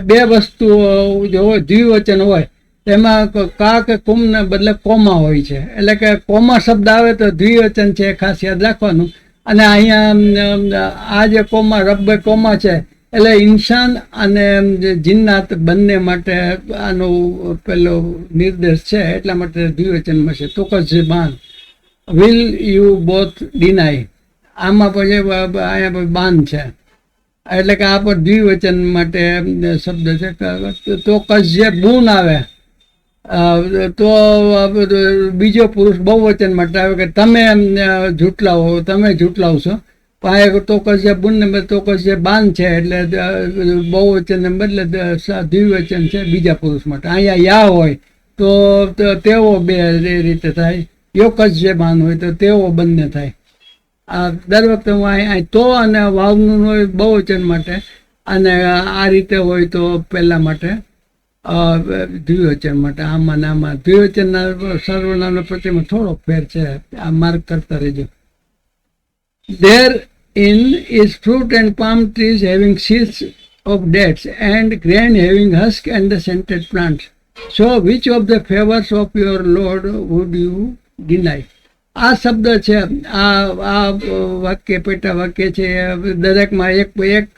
બે વસ્તુઓ જો હોય દ્વિવચન હોય તેમાં કા કે કુમને બદલે કોમા હોય છે. એટલે કે કોમા શબ્દ આવે તો દ્વિવચન છે ખાસ યાદ રાખવાનું. અને અહીંયા આ જે કોમા રબ્બે કોમા છે એટલે ઇન્સાન અને જિન્નાત બંને માટે આનો પેલો નિર્દેશ છે એટલા માટે દ્વિવચનમાં છે. તો કઝબાન વિલ યુ બોથ ડિનાય, આમાં પછી અહીંયા બાન છે એટલે કે આ પણ દ્વિવચન માટે શબ્દ છે. તો કઝે બૂન આવે તો બીજો પુરુષ બહુવચન માટે આવે કે તમે જૂઠલાવો, તમે જૂઠલાવશો. પાયે તોકસ જે બુન ને તોકસ જે બાન છે એટલે બહુવચનને બદલે દ્વિવચન છે બીજા પુરુષ માટે. અહીંયા યા હોય તો તેઓ બે એ રીતે થાય, યોકસ જે બાન હોય તો તેઓ બંને થાય. આ દર વખતે હું અહીં તો અને વાવનું હોય બહુવચન માટે, અને આ રીતે હોય તો પહેલા માટે દ્વિવચન માટે. આમાં ને આમાં દ્વિવચનના સર્વનામ પ્રત્યેમાં થોડોક ફેર છે, આ માર્ક કરતા રહેજો. Therein is fruit and palm trees having seeds of dates, and grain having husk and the scented plants. So which of the favors of your Lord would you deny? આ શબ્દ છે, આ વાક્ય પેટા વાક્ય છે. દરેકમાં એક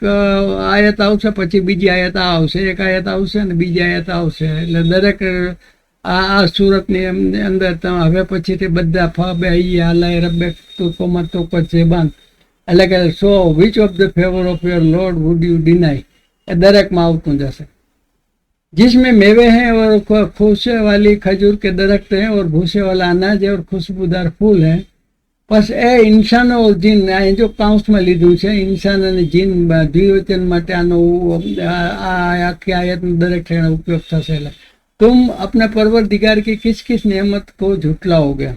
આયત આવશે, પછી બીજી આયત આ આવશે, એક આયત આવશે અને બીજી આયત આવશે. એટલે દરેક આ સુરતની અંદર હવે પછીથી બધા ફબે અહીંયા હલાય રબ્બે તુકોમાં તોક છે બાંધ, એટલે કે so which of the favour of your lord would you deny, એ દરેકમાં આવતું જશે. जिसमें मेवे हैं और खूसे वाली खजूर के दरख्त हैं और भूसे वाला अनाज है और खुशबूदार फूल है. बस ए इंसान और जिन અહીં જો કાઉન્સમાં લીધું છે, ઇન્સાન અને જીન દ્વિવચન માટે આનો આખી આયતનો દરેક ઠેકાણે ઉપયોગ થશે. એટલે તુમ अपने परवरदिगार की किस किस नेमत को झूठलाओगे.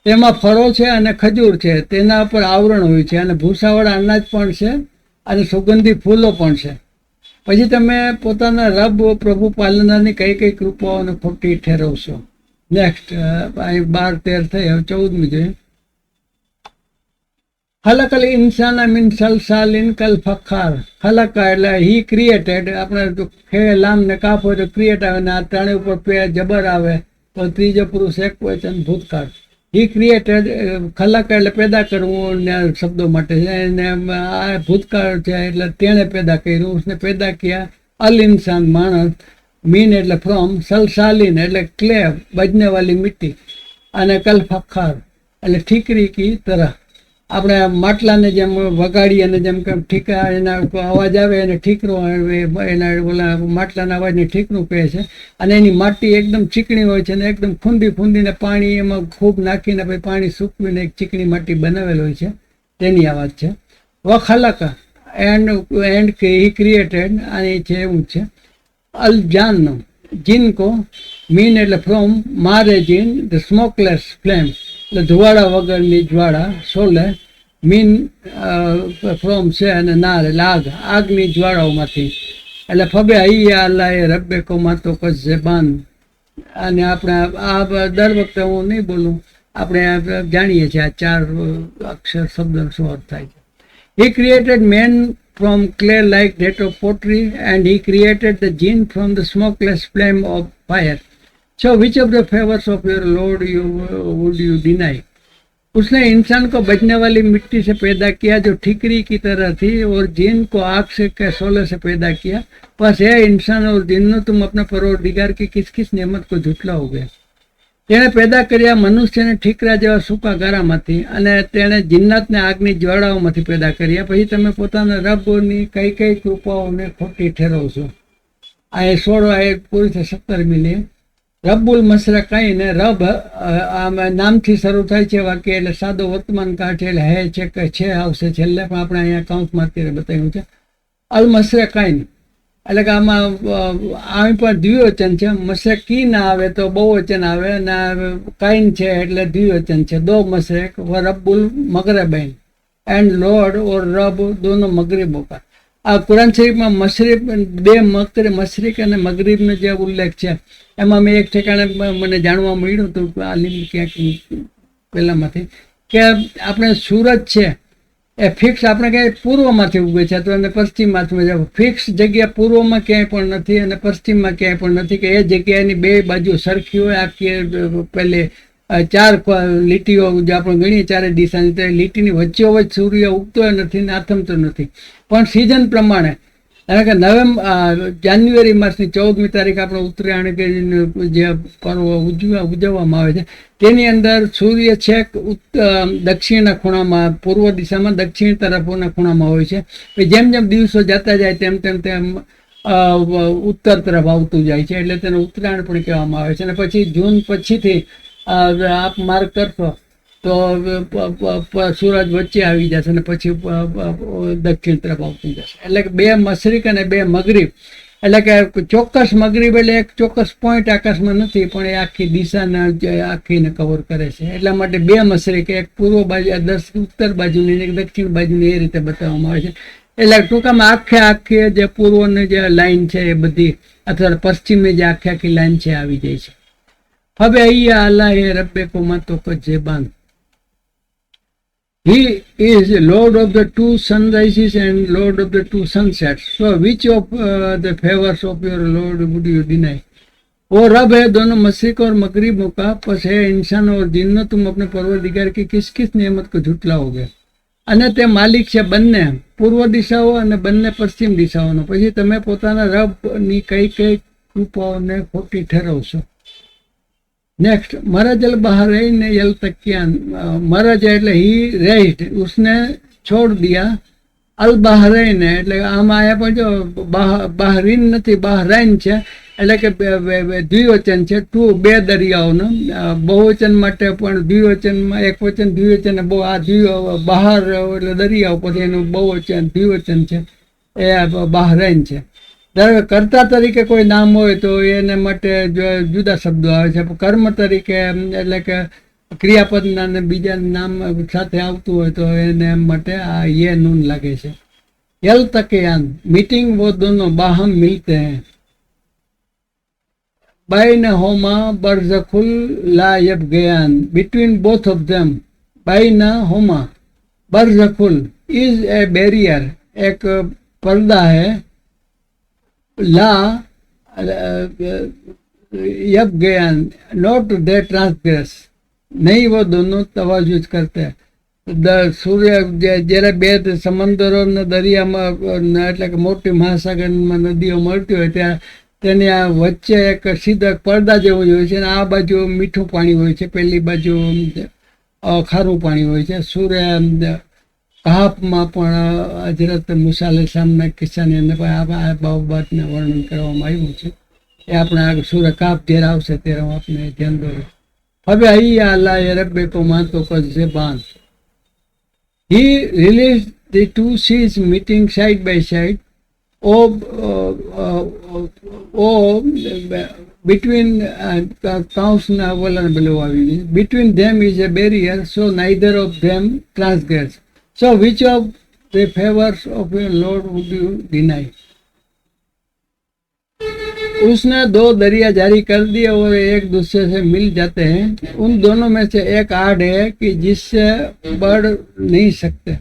તેમાં ફળો છે અને ખજૂર છે, તેના પર આવરણ હોય છે, અને ભૂસાવાળા અનાજ પણ છે અને સુગંધી ફૂલો પણ છે. પછી તમે પોતાના રબ પ્રભુ પાલનારની કઈ કઈ કૃપાઓને ખોટી ઠેરવશો. નેક્સ્ટ 12-13 થઈ, હવે 14મી જોઈએ. ખલકલ ઇન્સાન મિન સલસાલિન કલ ફખાર. ખલકા એટલે હી ક્રિએટેડ, આપણે ખે લામ ને કાફ હોય તો ક્રિએટ આવે, ને આ ત્રણેય ઉપર પે જબર આવે તો ત્રીજો પુરુષ એક વચન ભૂતકાળ. હી ક્રિએટેડ, ખલક એટલે પેદા કરવું ને શબ્દો માટે છે, અને આ ભૂતકાળ છે એટલે તેણે પેદા કર્યું. उसने પેદા કિયા અલ ઇન્સાન માણસ, મીન એટલે ફ્રોમ, સલસાલીન એટલે ક્લે બજને વાલી મિટ્ટી, અને કલ ફખાર એટલે ઠીકરી કી તરહ. આપણે માટલાને જેમ વગાડીએ અને જેમ કે ઠીકા એના અવાજ આવે એને ઠીકરો, એના ઓલા માટલાના અવાજને ઠીકરું કહે છે. અને એની માટી એકદમ ચીકણી હોય છે, અને એકદમ ફૂંદીને પાણી એમાં ખૂબ નાખીને પછી પાણી સૂકવીને એક ચીકણી માટી બનાવેલ હોય છે, તેની આ વાત છે. વખલકા એન્ડ હી ક્રિએટેડ, આની છે એવું છે. અલ જાન જીન કો, મીન એટલે ફ્રોમ, મારે જીન ધ સ્મોકલેસ ફ્લેમ એટલે ધુવાડા વગરની જ્વાળા, સોલે મીન ફ્રોમ છે, અને નાર એટલે આગ, આગની જ્વાળાઓમાંથી. એટલે ફબે હૈયા અલ્લાહ રબ્બે કોમાં તો કશે બાન. અને આપણે આ દર વખતે હું નહીં બોલું, આપણે જાણીએ છીએ આ 4 અક્ષર શબ્દનો શું અર્થ થાય છે. He created man from clay like that of pottery, and he created the jinn from the smokeless flame of fire. So which of the favors of your Lord would you deny? उसने इंसान को बचने वाली मिट्टी से पैदा किया जो ठीकरी की तरह थी, और जिन को आग से के सोले से पैदा किया. बस ये इंसान और जिन्नो तुम अपने परवरदिगार की किस किस नेमत को झूठलाओगे. તેણે પેદા કર્યા મનુષ્યને ઠીકરા જેવા સૂકા ગારામાંથી, અને તેણે જિન્નાતને આગની જ્વાળાઓમાંથી પેદા કર્યા. પછી તમે પોતાના રબની કઈ કઈ કૃપાઓને ખોટી ઠેરવશો. આ 16 આયત પૂરી થઈ. 17મી લે. રબ્બુલ મશરકાઈને, રબ આમાં નામથી શરૂ થાય છે વાક્ય, એટલે સાદો વર્તમાન કાળ છે, એટલે હે છે કે છે આવશે છેલ્લે, પણ આપણે અહીંયા કાઉન્સમાં અત્યારે બતાવ્યું છે. અલ મશરકાઈન એટલે કે આમાં અહીં પણ દ્વિવચન છે. મશરકી ના આવે તો બહુવચન આવે, અને કાઈન છે એટલે દ્વિવચન છે. દો મશરક વ રબ્બુલ મગરબાઈન, એન્ડ લોર્ડ ઓર રબ દોનો મગરીબો કા. આ કુરાન શરીફમાં મશરીફ બે મશરીક અને મગરીબનો જે ઉલ્લેખ છે, એમાં મેં એક ઠેકાણે મને જાણવા મળ્યું હતું આ લિંક ક્યાંક પહેલાંમાંથી, કે આપણે સુરત છે એ ફિક્સ આપણે ક્યાંય પૂર્વમાંથી ઉગે છે તો એને પશ્ચિમમાંથી, ફિક્સ જગ્યા પૂર્વમાં ક્યાંય પણ નથી અને પશ્ચિમમાં ક્યાંય પણ નથી કે એ જગ્યાની બે બાજુ સરખી હોય. આખી પહેલે 4 લીટીઓ જે આપણે ગણીએ 4 દિશાની, તો એ લીટીની વચ્ચોવચ્ચ સૂર્ય ઉગતો નથી ને આથમતો નથી. પણ સિઝન પ્રમાણે, કારણ કે જાન્યુઆરી માસની 14મી તારીખ આપણે ઉત્તરાયણ કે જે પર્વ ઉજવવામાં આવે છે, તેની અંદર સૂર્ય છેક દક્ષિણના ખૂણામાં, પૂર્વ દિશામાં દક્ષિણ તરફના ખૂણામાં હોય છે. જેમ જેમ દિવસો જતા જાય તેમ તેમ ઉત્તર તરફ આવતું જાય છે, એટલે તેને ઉત્તરાયણ પણ કહેવામાં આવે છે. અને પછી જૂન પછીથી આપ માર્ક કરશો તો સૂરજ વચ્ચે આવી જશે અને પછી દક્ષિણ તરફ આવતું જશે. એટલે કે 2 મશરિક અને 2 મગરિબ, એટલે કે ચોક્કસ મગરિબ એટલે એક ચોક્કસ પોઈન્ટ આકાશમાં નથી, પણ એ આખી દિશાને આખીને કવર કરે છે. એટલા માટે 2 મશરિક, એક પૂર્વ બાજુ ઉત્તર બાજુની એક દક્ષિણ બાજુની, એ રીતે બતાવવામાં આવે છે. એટલે ટૂંકામાં આખી જે પૂર્વની જે લાઈન છે એ બધી, અથવા પશ્ચિમની જે આખી લાઈન છે આવી જાય છે. હવે અહીંયા અલ્લાહ એ રબ્બે કોમા તો જેબાન, He is Lord of the 2 sunrises and Lord of the 2 sunsets. So which of the favors of your Lord would you deny? वो रब है दोनों मशरिक और मगरिबों का, बस है इंसान और जिन्नो तुम अपने परवरदिगार की किस किस नेमत को झूठलाओगे. અને તે માલિક છે બંને પૂર્વ દિશાઓ અને બંને પશ્ચિમ દિશાઓનો, પછી તમે પોતાના રબની કઈ કઈ કૃપાઓને ખોટી ઠેરવશો. नेक्स्ट मरज अल बहरैन यल्तकियान, मरज એટલે ही रेस्ट, उसने छोड़ दिया अल बहरैन, એટલે આમાં આયા પણ જો બહરીન નથી, બહરૈન છે, એટલે કે દ્વિવચન છે. 2 દરિયાઓનો બહુવચન માટે પણ દ્વિવચનમાં એક વચન દ્વિવચન, આ બહાર એટલે દરિયાઓ, પછી એનું બહુવચન દ્વિવચન છે, એ બહરૈન છે. કર્તા તરીકે કોઈ નામ હોય તો એને માટે જુદા શબ્દો આવે છે. કર્મ તરીકે એટલે કે ક્રિયાપદના અને બીજા નામ સાથે આવતું હોય તો એને માટે આ યે નૂન લાગે છે. यल्तकियान मीटिंग वो दोनों बाहम मिलते हैं. बैनहुमा बरज़खुल ला यबग़ियान, between both of them, बैनहुमा बरज़खुल is a barrier, एक पर्दा है. ला यबग़ियान not they transgress, नहीं वो दोनों तवाजुज करते हैं. સૂર્ય જ્યારે 2 સમંદરો ને દરિયામાં એટલે કે મોટી મહાસાગરમાં નદીઓ મળતી હોય ત્યાં તેની આ વચ્ચે એક સીધા પડદા જેવું જ હોય છે, અને આ બાજુ મીઠું પાણી હોય છે, પેલી બાજુ ખારું પાણી હોય છે. સૂર્ય કહાફમાં પણ હજરત મૂસા અલૈહિસ્સલામના કિસ્સાની અંદર આ બાબતને વર્ણન કરવામાં આવ્યું છે. એ આપણે સૂર્ય કહાફ જ્યારે આવશે ત્યારે હું આપણે ધ્યાન દોરું. હવે અહીં અલ્લાહ એ રબ્બે કો માતો છે બાંધ. He released the 2 seas meeting side by side. Between between them is a barrier, so neither of them transgress. So which of the favors of your Lord would you deny? उसने 2 दरिया जारी कर दिए और एक दूसरे से मिल जाते हैं. उन दोनों में से एक आड़ है कि जिससे बढ़ नहीं सकते.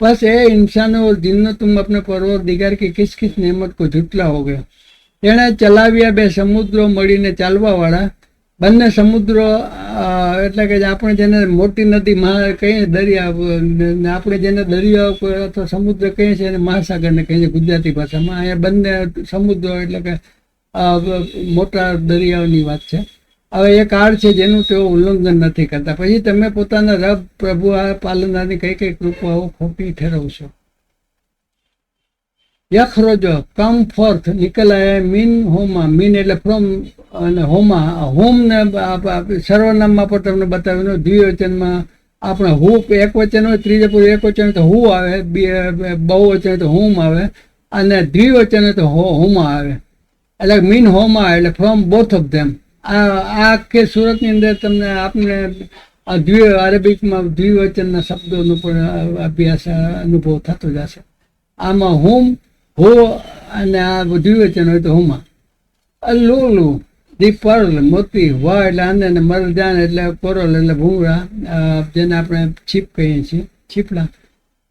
बस ये इंसानों और जिन्नों तुम अपने परवरदिगार की किस किस नेमत को झूठलाओगे. તેણે ચલાવ્યા 2 સમુદ્રો મળીને ચાલવાવાળા. બંને સમુદ્રો એટલે કે આપણે જેને મોટી નદી કહીએ દરિયા, આપણે જેને દરિયા અથવા સમુદ્ર કહીએ છીએ એને મહાસાગરને કહીએ છીએ ગુજરાતી ભાષામાં. અહીંયા બંને સમુદ્રો એટલે કે મોટા દરિયાઓની વાત છે. હવે એક આડ છે જેનું તેઓ ઉલ્લંઘન નથી કરતા. પછી તમે પોતાના રબ પ્રભુ આ પાલનની કઈ કઈ કૃપાઓ ખોટી ઠેરવશો. યખરોજો કમ ફોર્થ નિકલ આયા મીન હોમા, મીન એટલે ફ્રોમ, અને હોમા હોમ ને સર્વનામમાં પણ તમને બતાવ્યું. દ્વિવચનમાં આપણે હુ એક વચન હોય, ત્રીજે પૂરું એક વચન હોય તો હું આવે, બહુવચન હોય તો હુમ આવે, અને દ્વિવચન હોય તો હોમા આવે. એટલે મીન હોમા એટલે ફ્રોમ બોથ ઓફ ધેમ. આ આખી સુરતની અંદર તમને આપને અરેબિકમાં દ્વિવચનના શબ્દોનો પણ અભ્યાસ અનુભવ થતો જશે. આમાં હુમ હો અને આ દ્વિવચન હોય તો હુમા. લુલુ ધી પર્લ મોતી, વા એટલે આને, મરજાન એટલે કોરલ એટલે ભૂંગળા, જેને આપણે છીપ કહીએ છીએ, છીપડા.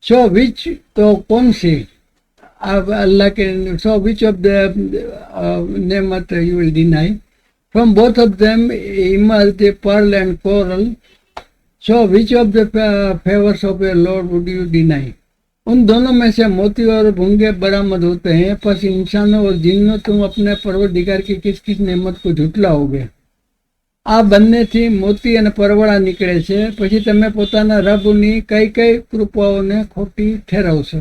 સો વિચ તો કોણ C Allah can, so which of the nemat you will deny? From both of them emerge the pearl and coral. So which of the favors of your Lord would you deny? उन दोनों में से मोती और भूंगे बरामद होते हैं. बस इंसानों और जिन्नों तुम अपने परवरदिगार की किस किस नेमत को झूठलाओगे. આ બંનેથી મોતી અને પરવળા નીકળે છે. પછી તમે પોતાના રબની કઈ કઈ કૃપાઓને ખોટી ઠેરવશો.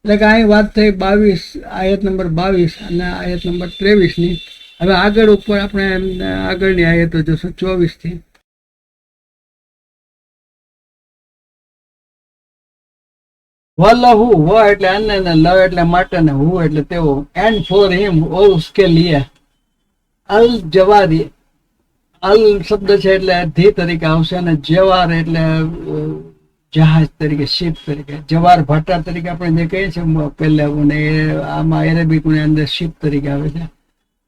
એટલે કે અહીં વાત થઈ 22 આયત નંબર 22 અને આયત નંબર 23ની. હવે આગળ ઉપર આપણે આગળની આયતો જોશું 24 થી. વલહુ, વ એટલે અન્ય ને લ એટલે માટે ને હુ એટલે તેઓ, એન્ડ ફોર હિમ ઓર ઉસકે લીએ, અલ જવારી, અલ શબ્દ છે એટલે ધી તરીકે આવશે, અને જવાર એટલે જહાજ તરીકે, શિપ તરીકે. જવાર ભાટા તરીકે આપણે જે કહીએ છીએ પહેલા, અને આમાં એરેબિક ની અંદર શિપ તરીકે આવે છે.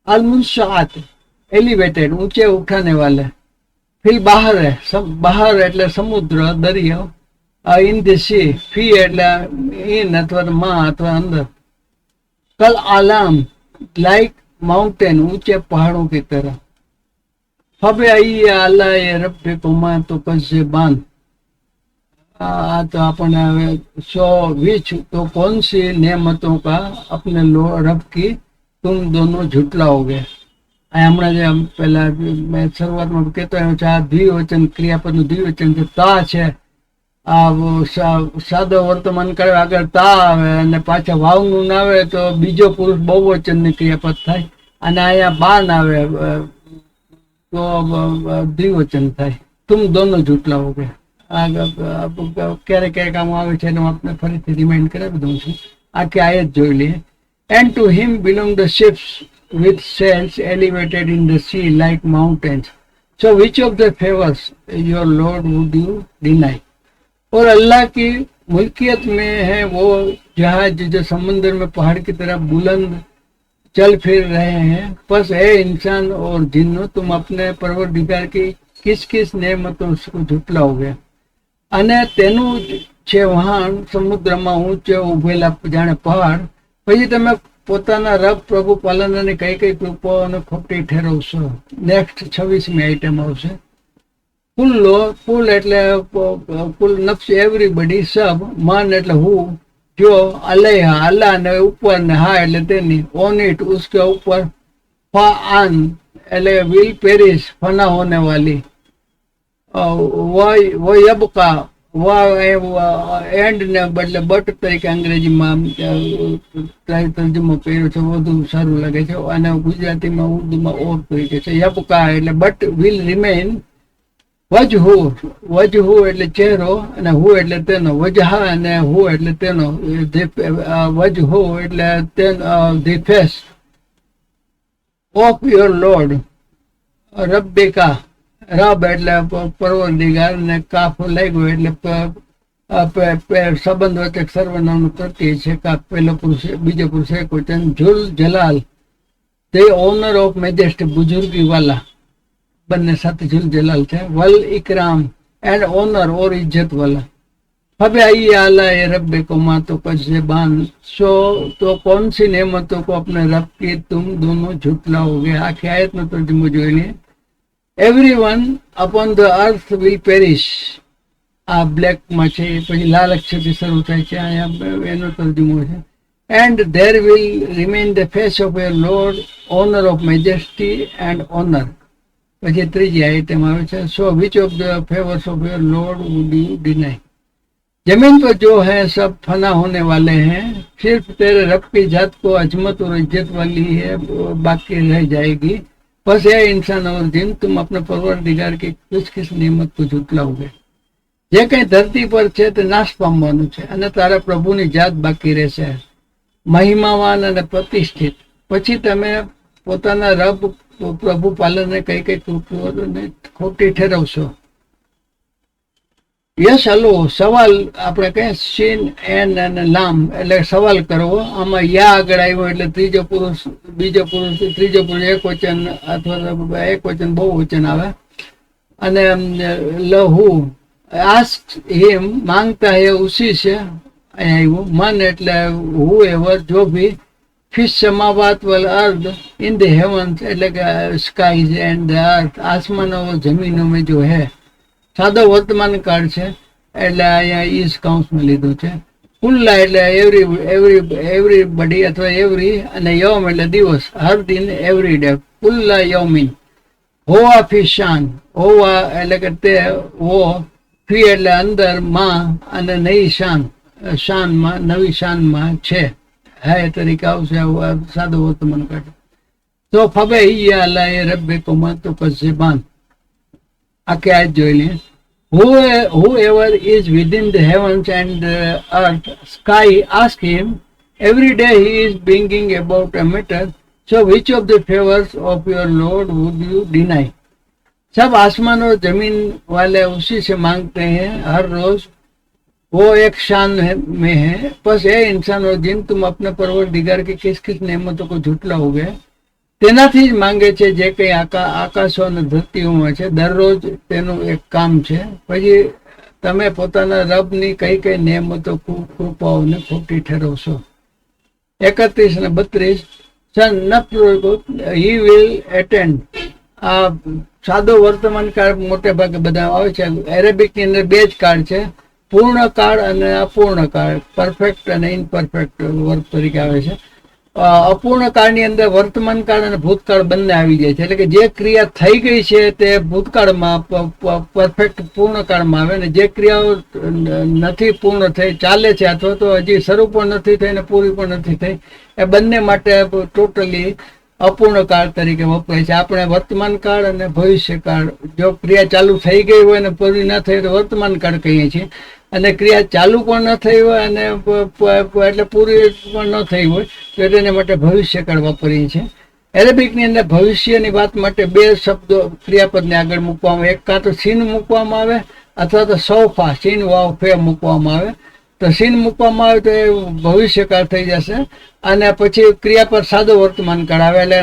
અલ મુન્શાત એલિવેટેડ, ઊંચે ઉઠાને વાલે. ફિલ બહાર, બહાર એટલે સમુદ્ર, દરિયો. ઇન ધ સી, ફી એટલે ઇન અથવા માં અથવા અંદર. કલ આલામ લાइक माउंटेन, ऊंचे पहाड़ों की तरह. फबे आइए अल्लाह ये रब को मां तो कसे बांध. तो अपने सो विच, तो कौन सी नेमतों का अपने रब की तुम दोनों झुटलाओगे. હમણાં જે પેલા મેં શરૂઆતમાં કહેતો આવ્યો છે, આ દ્વિવચન ક્રિયાપદનું દ્વિવચન છે, તા છે. આ સાદો વર્તમાન કાળ આગળ તા આવે અને પાછા વાવનું ના આવે તો બીજો પુરુષ બહુવચનની ક્રિયાપદ થાય, અને અહીંયા બાન આવે તો દ્વિવચન થાય. તુમ દોનો જૂટલાઓગે. ક્યારેક ક્યારેક આમ આવે છે, એનું આપણે ફરીથી રિમાઇન્ડ કરાવી દઉં છું. આખી આયત જોઈ લઈએ. And to him belong the ships with sails elevated in the sea like mountains. So which of the favors your Lord would you deny? और अल्लाह की मुल्कियत में है वो जहाज जो समंदर में पहाड़ की तरह बुलंद चल फिर रहे हैं. बस है इंसान और जिन्नो, तुम अपने परवरदिगार की किस किस नेमतों को झुटलाओगे. અને તેનું છે વહાણ સમુદ્રમાં ઊંચે ઉભેલા જાણે પહાડ. પછી તમે પોતાના રબ પ્રભુ પાલનની કઈ કઈ કૃપાઓને ખોટી ઠેરવશો. નેક્સ્ટ 26મી આઈટમ આવશે. કુલ્લો, કુલ એટલે કુલ નફ્સ એવરીબડી, સબ. મન એટલે હું, જો. અલૈહા અલ્લાહ ને ઉપર, ને હા એટલે તેની. ઓન ઇટ ઉસકે ઉપર. ફા આન એટલે વિલ પેરિસ, ફના હોને વાલી. वो यबका, એન્ડ ને બદલે બટ તરીકે અંગ્રેજીમાં તર્જમો કર્યો છે, વધુ સારું લાગે છે. અને ગુજરાતીમાં ઉર્દુમાં ઓર તરીકે છે. યબકા એટલે બટ વિલ રિમેઇન. વજહુ, વજહુ એટલે ચહેરો, અને હુ એટલે તેનો. વજહા અને હુ એટલે તેનો. વજહુ એટલે the face of your lord. રબ્બિકા, રબ એટલે પરવરદિગાર, ને કાફ લાગ્યો એટલે સંબંધ વચ્ચે સર્વનામનું પ્રત્યય છે. કાફ પહેલો પુરુષ, બીજો પુરુષ એક વચન. જુલ જલાલ, તે ઓનર ઓફ મેજેસ્ટી, બુજુર્ગી વાલા, બંને સાથે જુલ જલાલ છે. વલ ઇકરામ એન્ડ ઓનર ઓર ઇજ્જત વાલા. હવે આइए अल्लाह ये रब को मां तो कसे बांध. सो तो कौन सी नेमतों को अपने रब की तुम दोनों झुटलाओगे. आखिर आयत में तर्जुमो જોઈ લઈએ. Everyone upon the earth will perish. આ બ્લેકમાં છે, પછી લાલ અક્ષરથી શરૂ થાય છે, અહીંયા એનો તર્જુમો છે. And there will remain the face of your Lord, honor of majesty and honor. પછી ત્રીજી આઈટમ આવે છે. So which of the favors of your Lord would you deny? जमीन पर जो है सब फना होने वाले हैं, सिर्फ तेरे रब की जात को अजमत और इज्जत वाली है, बाकी रह जाएगी. बस है इंसान और जिन, तुम अपने परवरदिगार की किस किस नियमत को झूठलाओगे. જે કઈ ધરતી પર છે તે નાશ પામવાનું છે, અને તારા પ્રભુની જાત બાકી રહેશે, મહિમાવાન અને પ્રતિષ્ઠિત. પછી તમે પોતાના રબ પ્રભુ પાલનને કઈ કઈ કૃતિઓને ખોટી ઠેરવશો. યસ હલો, સવાલ આપણે કહીએ સીન એન અને લામ એટલે સવાલ કરવો. આમાં યા આગળ આવ્યો એટલે ત્રીજો પુરુષ, બીજો પુરુષ, ત્રીજો પુરુષ એક વચન અથવા એક વચન બહુ વચન આવે. અને લહુ, આસ્ક હિમ, માંગતા હે ઉસી છે, અહીંયા આવ્યું. મન એટલે હુ એવર, જો ભી. ફિશ સમાવાત વલ અર્ધ ઇન ધ હેવન્સ એટલે કે સ્કાઈઝ એન્ડ ધ અર્થ, આસમાનો જમીનો મેં જો હે. સાદો વર્તમાન કાળ છે એટલે અહીંયા ઈઝ કાઉન્સમાં લીધું છે. કુલ્લા એટલે એવરીબડી અથવા એવરી, અને યૌમ એટલે દિવસ, હર દિન એવરી ડે. કુલ્લા યૌમિન. હોવા ફી શાન, હોવા એટલે કે તે, હો. ફી એટલે અંદર, માં, અને નઈ શાન, શાનમાં, નવી શાનમાં છે, હે તરીકે આવશે સાદો વર્તમાન કાળ. તો ફબે અલ્લાહ એ રબ્બે કો માં તો કસે બાંધ. આખી આયત જોઈ લઈએ. whoever is within the heavens and earth, sky, ask him. Every day he is bringing about a matter. So which of the favors of your Lord would you deny? सब आसमान और जमीन वाले उसी से मांगते हैं हर रोज, वो एक शान में है. बस ये इंसान और जिन तुम अपने परवरदिगार की किस किस नेमतों को झूठलाओगे તેનાથી જ માંગે છે જે કંઈ આકાશો અને ધરતીઓમાં છે. દરરોજ તેનું એક કામ છે. પછી તમે પોતાના રબની કઈ કઈ નિયમતો કૃપાઓને ખોટી ઠેરવશો. 31 અને 32 he will attend. આ સાદો વર્તમાન કાળ મોટે ભાગે બધા આવે છે. એરેબિક ની અંદર બે જ કાળ છે, પૂર્ણ કાળ અને અપૂર્ણ કાળ, પરફેક્ટ અને ઇનપરફેક્ટ વર્ક તરીકે આવે છે. અપૂર્ણ કાળની અંદર વર્તમાન કાળ અને ભૂતકાળ બંને આવી જાય છે. એટલે કે જે ક્રિયા થઈ ગઈ છે તે ભૂતકાળમાં પરફેક્ટ પૂર્ણ કાળમાં આવે, અને જે ક્રિયાઓ નથી પૂર્ણ થઈ, ચાલે છે અથવા તો હજી શરૂ પણ નથી થઈ અને પૂરી પણ નથી થઈ, એ બંને માટે ટોટલી અપૂર્ણ કાળ તરીકે વપરાય છે. આપણે વર્તમાન કાળ અને ભવિષ્ય કાળ, જો ક્રિયા ચાલુ થઈ ગઈ હોય અને પૂરી ન થઈ તો વર્તમાન કાળ કહીએ છીએ, અને ક્રિયા ચાલુ પણ ન થઈ હોય અને એટલે પૂરી પણ ન થઈ હોય તો એને માટે ભવિષ્ય કાળ વાપરીએ છીએ. એરેબિકની અંદર ભવિષ્યની વાત માટે બે શબ્દો ક્રિયાપદને આગળ મૂકવામાં, એક કાં તો સીન મૂકવામાં આવે અથવા તો સૌફા, સીન વાવ ફે મૂકવામાં આવે. તો સીન મૂકવામાં આવે તો એ ભવિષ્યકાળ થઈ જશે, અને પછી ક્રિયાપદ સાદો વર્તમાન કાળ આવે. એટલે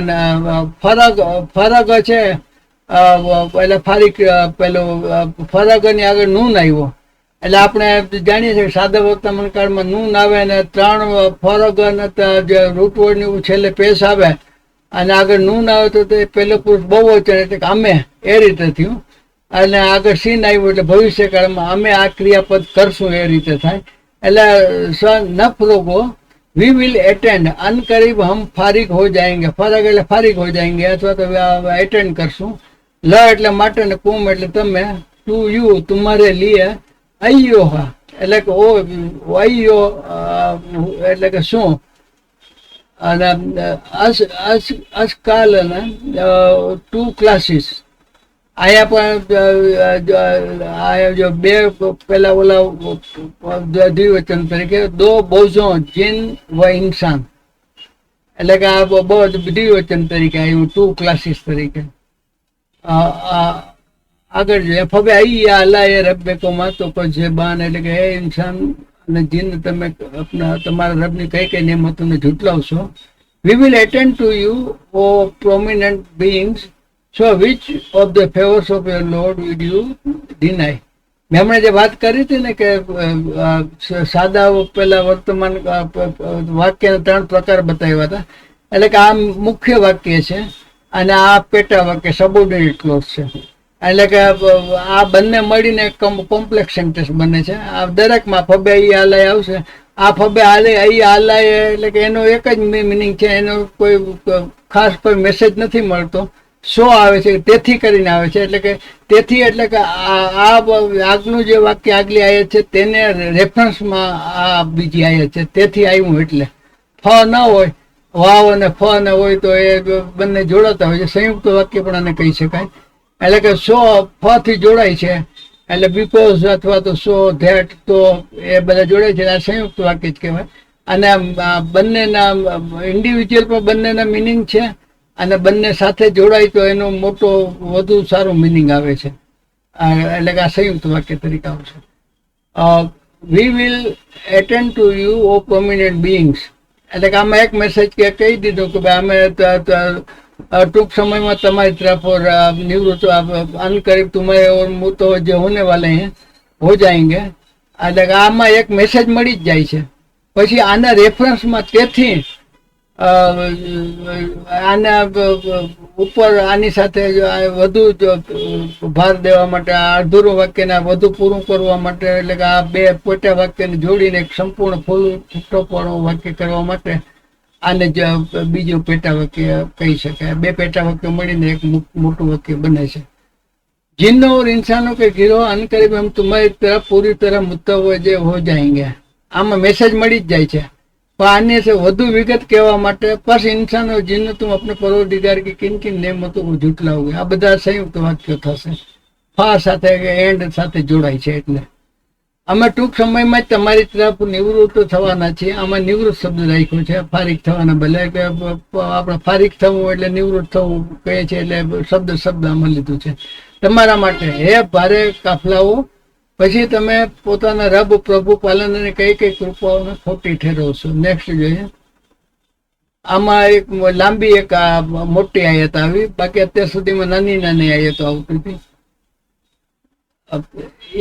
ફરગ છે એટલે ફારીક, પેલો ફરગની આગળ નૂન આવ્યો એટલે આપણે જાણીએ છીએ સાદા વર્તમાન કાળમાં નૂન આવે અને 3 ફરગ અને જે રૂટવર્ડની છેલ્લે પેશ આવે અને આગળ નૂન આવે તો તે પહેલો પુરુષ બહુવચન એટલે કે અમે, એ રીતે થયું. અને આગળ સીન આવ્યું એટલે ભવિષ્યકાળમાં અમે આ ક્રિયાપદ કરશું, એ રીતે થાય. એટલે નફરોગો વી વિલ એટેન્ડ, અનકરીબ હમ ફારિગ હો જાएंगे. ફરગ એટલે ફારિગ હો જાएंगे અથવા તો એટેન્ડ કરશું. લ એટલે માટે ને કુમ એટલે તમે, ટુ યુ તુમારે લીએ, અય્યોહા એટલે કે ઓ અય્યો એટલે કે શું, અને અસકાલ અને 2 ક્લાસીસ. અહીંયા પણ જો બે પેલા ઓલા દ્વિવચન તરીકે દો બોઝો જીન વ ઇન્સાન, એટલે કે આ બહુ દ્વિવચન તરીકે આવ્યું, 2 ક્લાસીસ તરીકે. આગળ જોઈએ હવે અહીંયા અલ્લાહ એ રબ્બેકોમાં તો પછી બાન એટલે કે હે ઇન્સાન અને જીન તમે તમારા રબની કઈ કઈ નિયમતોને ઝૂટલાવશો. We will attend to you O prominent beings. So which of the favors of your Lord will you deny? મેં હમણાં જે વાત કરી હતી ને કે સાદા પેલા વર્તમાન વાક્યના 3 પ્રકાર બતાવ્યા હતા. એટલે કે આ મુખ્ય વાક્ય છે અને આ પેટા વાક્ય સબોર્ડિનેટ ક્લોઝ છે. એટલે કે આ બંને મળીને કોમ્પ્લેક્સ સેન્ટેન્સ બને છે. આ દરેકમાં ફબે અહીંયા આલાય આવશે. આ ફબે આલે અહીંયા આલાય એટલે કે એનો એક જ મિનિંગ છે, એનો કોઈ ખાસ કોઈ મેસેજ નથી મળતો. સો આવે છે તેથી કરીને આવે છે. એટલે કે તેથી એટલે કે આ આગનું જે વાક્ય આગલી આયત છે તેને રેફરન્સમાં આ બીજી આયત છે, તેથી આવ્યું. એટલે ફ ન હોય, વાવ અને ફ ન હોય તો એ બંને જોડાતા હોય છે. સંયુક્ત વાક્ય પણ આને કહી શકાય. એટલે કે સો ફ થી જોડાય છે એટલે બીકોઝ અથવા તો સો ધેટ, તો એ બધા જોડાય છે, આ સંયુક્ત વાક્ય જ કહેવાય. અને બંનેના ઇન્ડિવિજ્યુઅલ પણ બંનેના મિનિંગ છે અને બંને સાથે જોડાય તો એનો મોટો વધુ સારું મિનિંગ આવે છે. એટલે કે આ સંયુક્ત વાક્ય તરીકે આવશે. We will attend to you O prominent beings. એટલે કે આમાં એક મેસેજ કહી દીધું કે ભાઈ અમે ટૂંક સમયમાં તમારી તરફ નિવૃત્ત અનકરીબ तुम्हारे और मुतवज्जे होने वाले हैं हो जाएंगे. એટલે કે આમાં એક મેસેજ મળી જ જાય છે. પછી આના રેફરન્સમાં તેથી આના ઉપર આની સાથે વધુ ભાર દેવા માટે, આ અધૂરું વાક્યને વધુ પૂરું કરવા માટે, એટલે કે આ બે પેટા વાક્યને જોડીને એક સંપૂર્ણ ફૂટોપણું વાક્ય કરવા માટે આને જ બીજું પેટા વાક્ય કહી શકાય. બે પેટા વાક્યો મળીને એક મોટું વાક્ય બને છે. जिन्नो और इंसानों के गिरोह अनकरीब हम तुम्हारी तरफ पूरी तरह मुतवज्जे हो जाएंगे. આમાં મેસેજ મળી જ જાય છે. પણ આને से વધુ વિગત કહેવા માટે બસ इंसान और जिन्न तुम अपने परवरदिगार की किन किन नेमतों को झूठलाओगे, આ બધા સંયુક્ત વાક્યો થશે. ફા સાથે એન્ડ સાથે જોડાય છે. એટલે અમે ટૂંક સમયમાં જ તમારી તરફ નિવૃત્ત થવાના છીએ. આમાં નિવૃત્ત શબ્દ રાખ્યો છે, ફારિક થવાના બદલે કે આપણે ફારિક થવું એટલે નિવૃત્ત થવું કહે છે, એટલે શબ્દ આમાં લીધું છે તમારા માટે. હે ભારે કાફલાઓ, પછી તમે પોતાના રબ પ્રભુ પાલન અને કઈ કઈ કૃપાઓને ખોટી ઠેરવશો. નેક્સ્ટ જોઈએ. આમાં એક લાંબી એક મોટી આયત આવી, બાકી અત્યાર સુધીમાં નાની નાની આયતો આવતી હતી.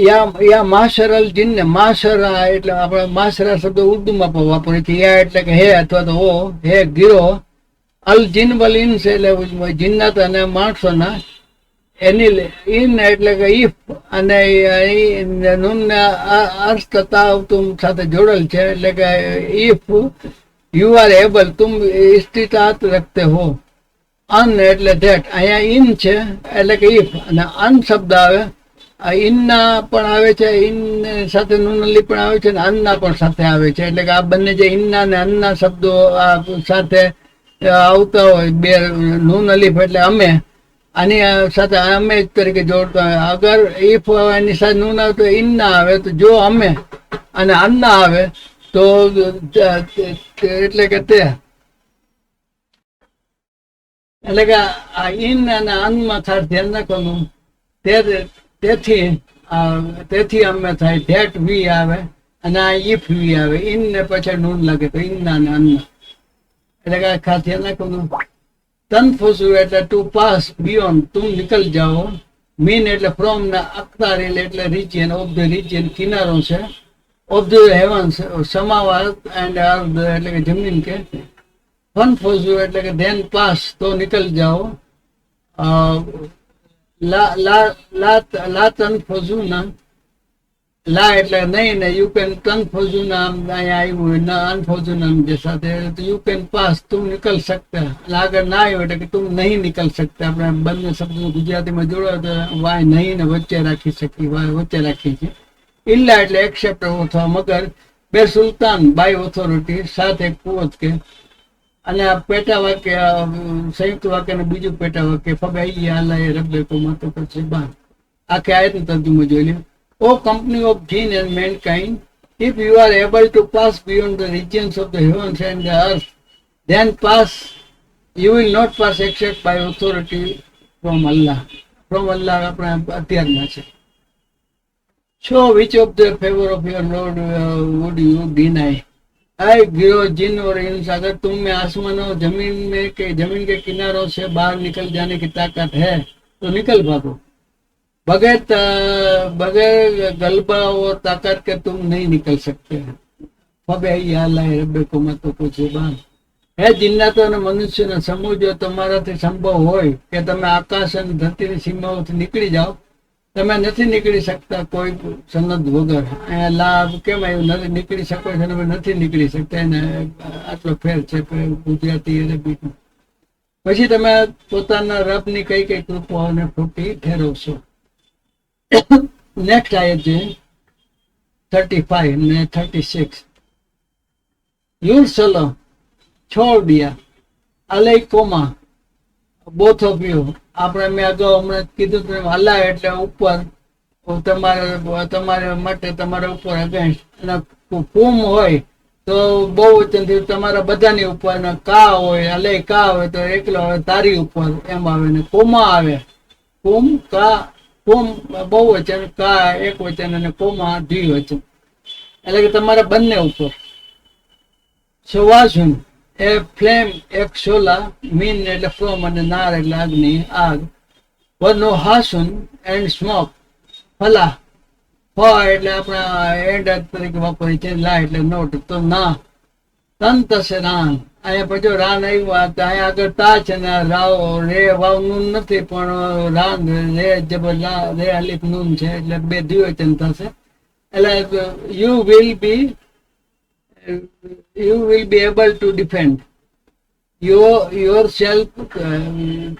યા માશર અલ જીન ને માશરા એટલે આપણે માશરા શબ્દ ઉર્દુમાં પણ વાપરીએ છીએ. યા એટલે કે હે અથવા તો ઓ, હે ગીરો, અલ જીન વલ ઇન્સ એટલે જીન્નાત અને માણસોના, એની ઇન એટલે કે ઈફ અને નૂન અર્થ તથા તુમ સાથે જોડેલ છે, એટલે કે ઈફ યુ આર એબલ તુમ ઇસ્તિતાત રખતે હો. અન એટલે ધેટ, અહીંયા ઇન છે એટલે કે ઈફ, અને અન શબ્દ આવે, ઇનના પણ આવે છે, ઇન સાથે નૂન અલી પણ આવે છે, અને અન્ના પણ સાથે આવે છે. એટલે કે આ બંને જે ઇનના ને અન્ના શબ્દો આ સાથે આવતા હોય, બે નૂન અલીફ એટલે અમે, આની સાથે અમે તરીકે જોડતા હોય. અગર ઇફ એની સાથે નૂન આવે તો ઇનના આવે, તો જો અમે અને અન્ના આવે તો એટલે કે તે, એટલે કે આ ઇન અને અનમાં ખાસ ધ્યાન રાખવાનું. તેથી અમે થાય, ધેટ વી આવે, અને આ ઇફ વી આવે, ઇન ને પછી નૂન લાગે તો ઇન્ના ને અન્ના, એટલે કે ખાસ ધ્યાન રાખવાનું. તનફુસુ એટલે ટુ પાસ બિયોન્ડ, તુમ નિકલ જાઓ. મીન એટલે ફ્રોમ ના અખતાર એટલે રિજિયન, ઓફ ધ રિજિયન કિનારો છે, ઓફ ધ હેવન્સ સમાવાત એન્ડ અર્થ એટલે કે જમીન કે. ફનફુસુ એટલે કે ધેન પાસ તો નિકલ જાઓ. લા તનફુઝુના, લા એટલે નહીં ને યુ કેન તનફુઝુના અહીંયા આવ્યું હોય, અનફુઝુના જે સાથે you can pass Tum nickel શકતા, આગળ ના આવ્યો એટલે કે તુમ નહીં નિકલ શકતા. આપણે બંને શબ્દો ગુજરાતીમાં જોડો તો વાય નહીં ને વચ્ચે રાખી શકીએ, વાય વચ્ચે રાખીએ છીએ. ઇલ્લા એટલે એક્સેપ્ટ અથવા મગર, બે સુલતાન બાય ઓથોરિટી, સાત એક કુવત કે. અને આ પેટા વાક્ય સંયુક્ત વાક્ય ને બીજું પેટા વાક્ય ફબાઈ આલા એ રબ્બે કો માતો પછી બાર. આખે આયતનો તર્જુમો જોઈ લે. O company of jinn and mankind, if you are able to pass beyond the regions of the heavens and the earth, then pass, you will not pass except by authority from Allah. From Allah આપણે અત્યારના છે. So which of the favor of your Lord would you deny? आए गिरो जिन और इंस, अगर तुम में आसमानों जमीन के किनारों से बाहर निकल जाने की ताकत है तो निकल भागो. बगैर गलबा और ताकत के तुम नहीं निकल सकते. रब्बे को मत कुछ बात है. जिन्नातो અને મનુષ્યના સમૂહ જો તમારાથી સંભવ હોય કે તમે આકાશ અને ધરતીની સીમાઓથી નીકળી જાઓ, તમે નથી નીકળી શકતા કોઈ સનદ વગર. અહીંયા લાભ કેમ આવ્યું, નથી નીકળી શકો છો, નથી નીકળી શકતા, એને આટલો ફેર છે ગુજરાતી અરબી. પછી તમે પોતાના રબની કઈ કઈ કૃપાઓને ખોટી ઠેરવશો. નેક્સ્ટ આયત છે 35 ને 36. યુરસલો છોડ દિયા અલૈકોમા બોથ ઓફ યુ. આપણે મેં અગાઉ હમણાં કીધું હતું, અલ્લાહ એટલે ઉપર, તમારા માટે તમારા ઉપર અગેન્સ્ટ, અને કુમ હોય તો બહુ વચનથી તમારા બધાની ઉપર, ને કા હોય અલે કા હોય તો એકલો હોય તારી ઉપર એમ આવે, ને કોમા આવે, કુમ કા, કુમ બહુ વચન, કા એક વચન, અને કોમા દ્વિવચન, એટલે કે તમારા બંને ઉપર. સુવાસુન એ ફ્લેમ એક શોલા, મીન એટલે ફ્રોમ, અને નાર એટલે અગ્નિ આગ. વનો હાસુન એન્ડ સ્મોક, ફલા ફ એટલે આપણા એન્ડ તરીકે વાપરીએ છીએ, લા એટલે નોટ તો ના. તન તસે રાન, અહીંયા પછી રાન આવ્યું, અહીંયા આગળ તા છે ને રાવ રે વાવ નૂન નથી, પણ રાન રે જબર રે અલીફ નૂન છે, એટલે બે દ્વિવચન થશે. એટલે you will be able to defend yourself,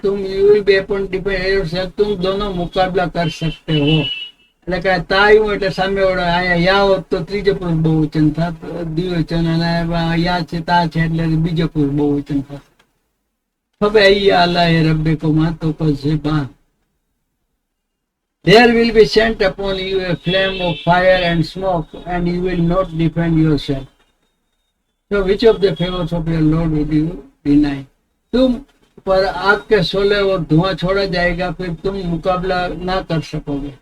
तुम you will be able to defend yourself, तुम दोनों मुकाबला कर सकते हो. એટલે કે તાયું એટલે સામે વાળો, અહીંયા યા હોત તો ત્રીજો પુરુષ બહુવચન થાત, દ્વિવચન, અને યા છે તા છે એટલે બીજો પુરુષ બહુવચન થાત. હવે અહીંયા અલ્લાહ રબ્બે કો માં તો પછી બાન. There will be sent upon you a flame of fire and smoke, and you will not defend yourself. So which of the favors of your Lord would you deny? तुम पर आग के शोले और धुआं छोड़ा जाएगा, फिर तुम मुकाबला ना कर सकोगे.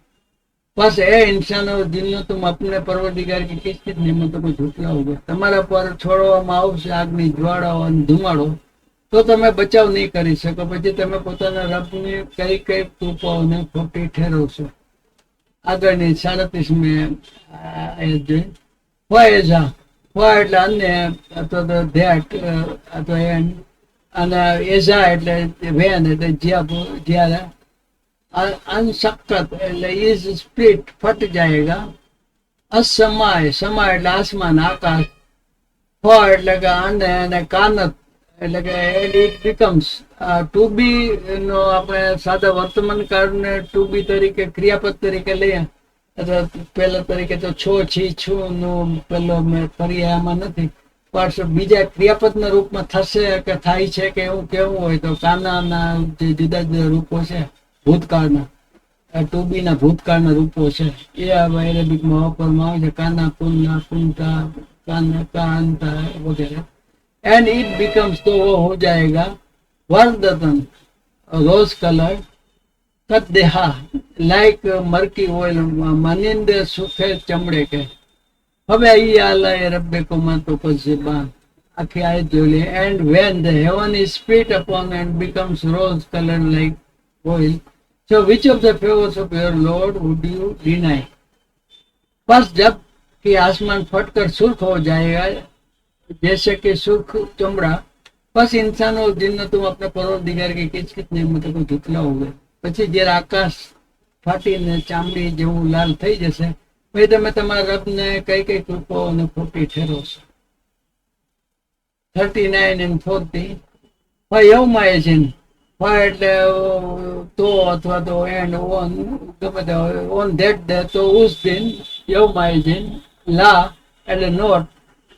बस ए इंसान और जिन्नो तुम अपने परवरदिगार की किस किस नियमों को झुठलाओगे. તમારા પર છોડવામાં આવશે આગની જ્વાળાઓ અને ધુમાડો, તો તમે બચાવ નહીં કરી શકો. પછી તમે પોતાના રબની કઈ કઈ કૃપાઓને ખોટી ઠેરવશો. આગળની 37મી આયત જોઈ. ફએઝા, ફ એટલે અન્ય અથવા તો ધેટ અથવા એન્ડ, અને એઝા એટલે વેન એટલે જ્યારે, અનશક્કત એટલે ઇઝ સ્પ્લિટ ફટ જાયેગા. અસમાય, સમાય એટલે આસમાન આકાશ. ફ એટલે કે અને કાનત એટલે કે ઇટ બીકમ્સ. ટુ બી નો આપણે સાદા વર્તમાન કાળને ટુ બી તરીકે ક્રિયાપદ તરીકે લઈએ, અથવા પહેલા તરીકે તો છો છી છું નો પેલો પર્યાયમાં નથી, પણ બીજા ક્રિયાપદના રૂપમાં થશે કે થાય છે કે એવું કેવું હોય તો કાનાના જે જુદા જુદા રૂપો છે ભૂતકાળના, ટુ બી ના ભૂતકાળના રૂપો છે એ એરેબિકમાં વાપરવામાં આવે છે. કાના, પુન્ના, પુંતા, કાના, કાંતા વગેરે. एंड इट बिकम्स, तो वो हो जाएगा वर्दतन, रोज कलर, कद्देहा लाइक मरकी ऑयल, मनिंद सूखे चमड़े के. હવે અહીં આલા રબ્બે કોમાં તો કઝબાન આખી આયત જોઈ લે. And when the heaven is split open and becomes rose colour like oil, so which of the favours of your Lord would you deny? बस जब कि आसमान फटकर सुर्ख हो जाएगा जैसे कि सुर्ख चमड़ा, बस इंसान और जिन्न तुम अपने परवरदिगार की किच किच नेमतों को झुठलाओगे. પછી જ્યારે આકાશ ફાટીને ચામડી જેવું લાલ થઈ જશે, પછી તમે તમારા રબને કઈ કઈ કૃપાઓને ખોટી ઠેરવશો. 39 and 40. ફયૌમાયજિન, ફય એટલે તો અથવા તો એન્ડ ઓન ગમે તે ઓન ધેટ ડે, તો ઉસ દિન યૌમાયજિન. લા એટલે નોટ,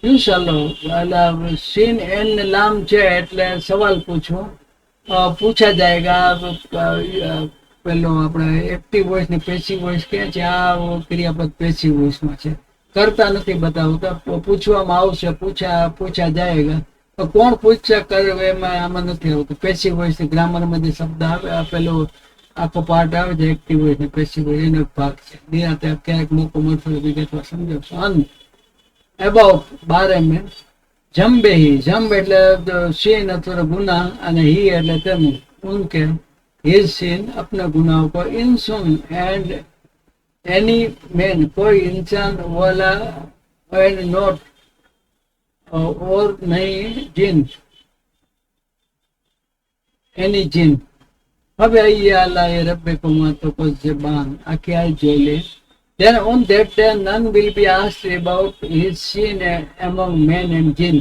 યુસલો એટલે સીન એન લામ છે એટલે સવાલ પૂછવો, પૂછા જાયગા. પેલો આપણે એક્ટિવ વોઇસ ને પેસિવ વોઇસ કે છે, આ ક્રિયાપદ પેસિવ વોઇસમાં છે, કરતા નથી બતાવતા. પૂછવામાં આવશે, પૂછા જાયગા. તો કોણ પૂછશે કરે એમાં આમાં નથી આવતું. પેસિવ વોઇસ ગ્રામરમાં જે શબ્દ આવે, પેલો આખો પાર્ટ આવે છે એક્ટિવ વોઇસ ને પેસિવ વોઇસ, એનો ભાગ છે. નિરાતે ક્યારેક મોકો મળશે વિગતવાર સમજાવશો. અન એબાઉટ 12 में જમ્બેહી, જમ્બ એટલે સીન અથવા ગુના, અને હી એટલે તેનું, ઉનકે हिज सीन अपने गुनाहों को, इन सुन एंड एनी मैन, कोई इंसान वाला एंड नॉट और नहीं जिन, एनी जिन. હવે અહીં આલા એ રબ્બે કોમાં તો કઝબાન આખી આ જોઈ લે. Then on that day none will be asked about his sin among men and jinn.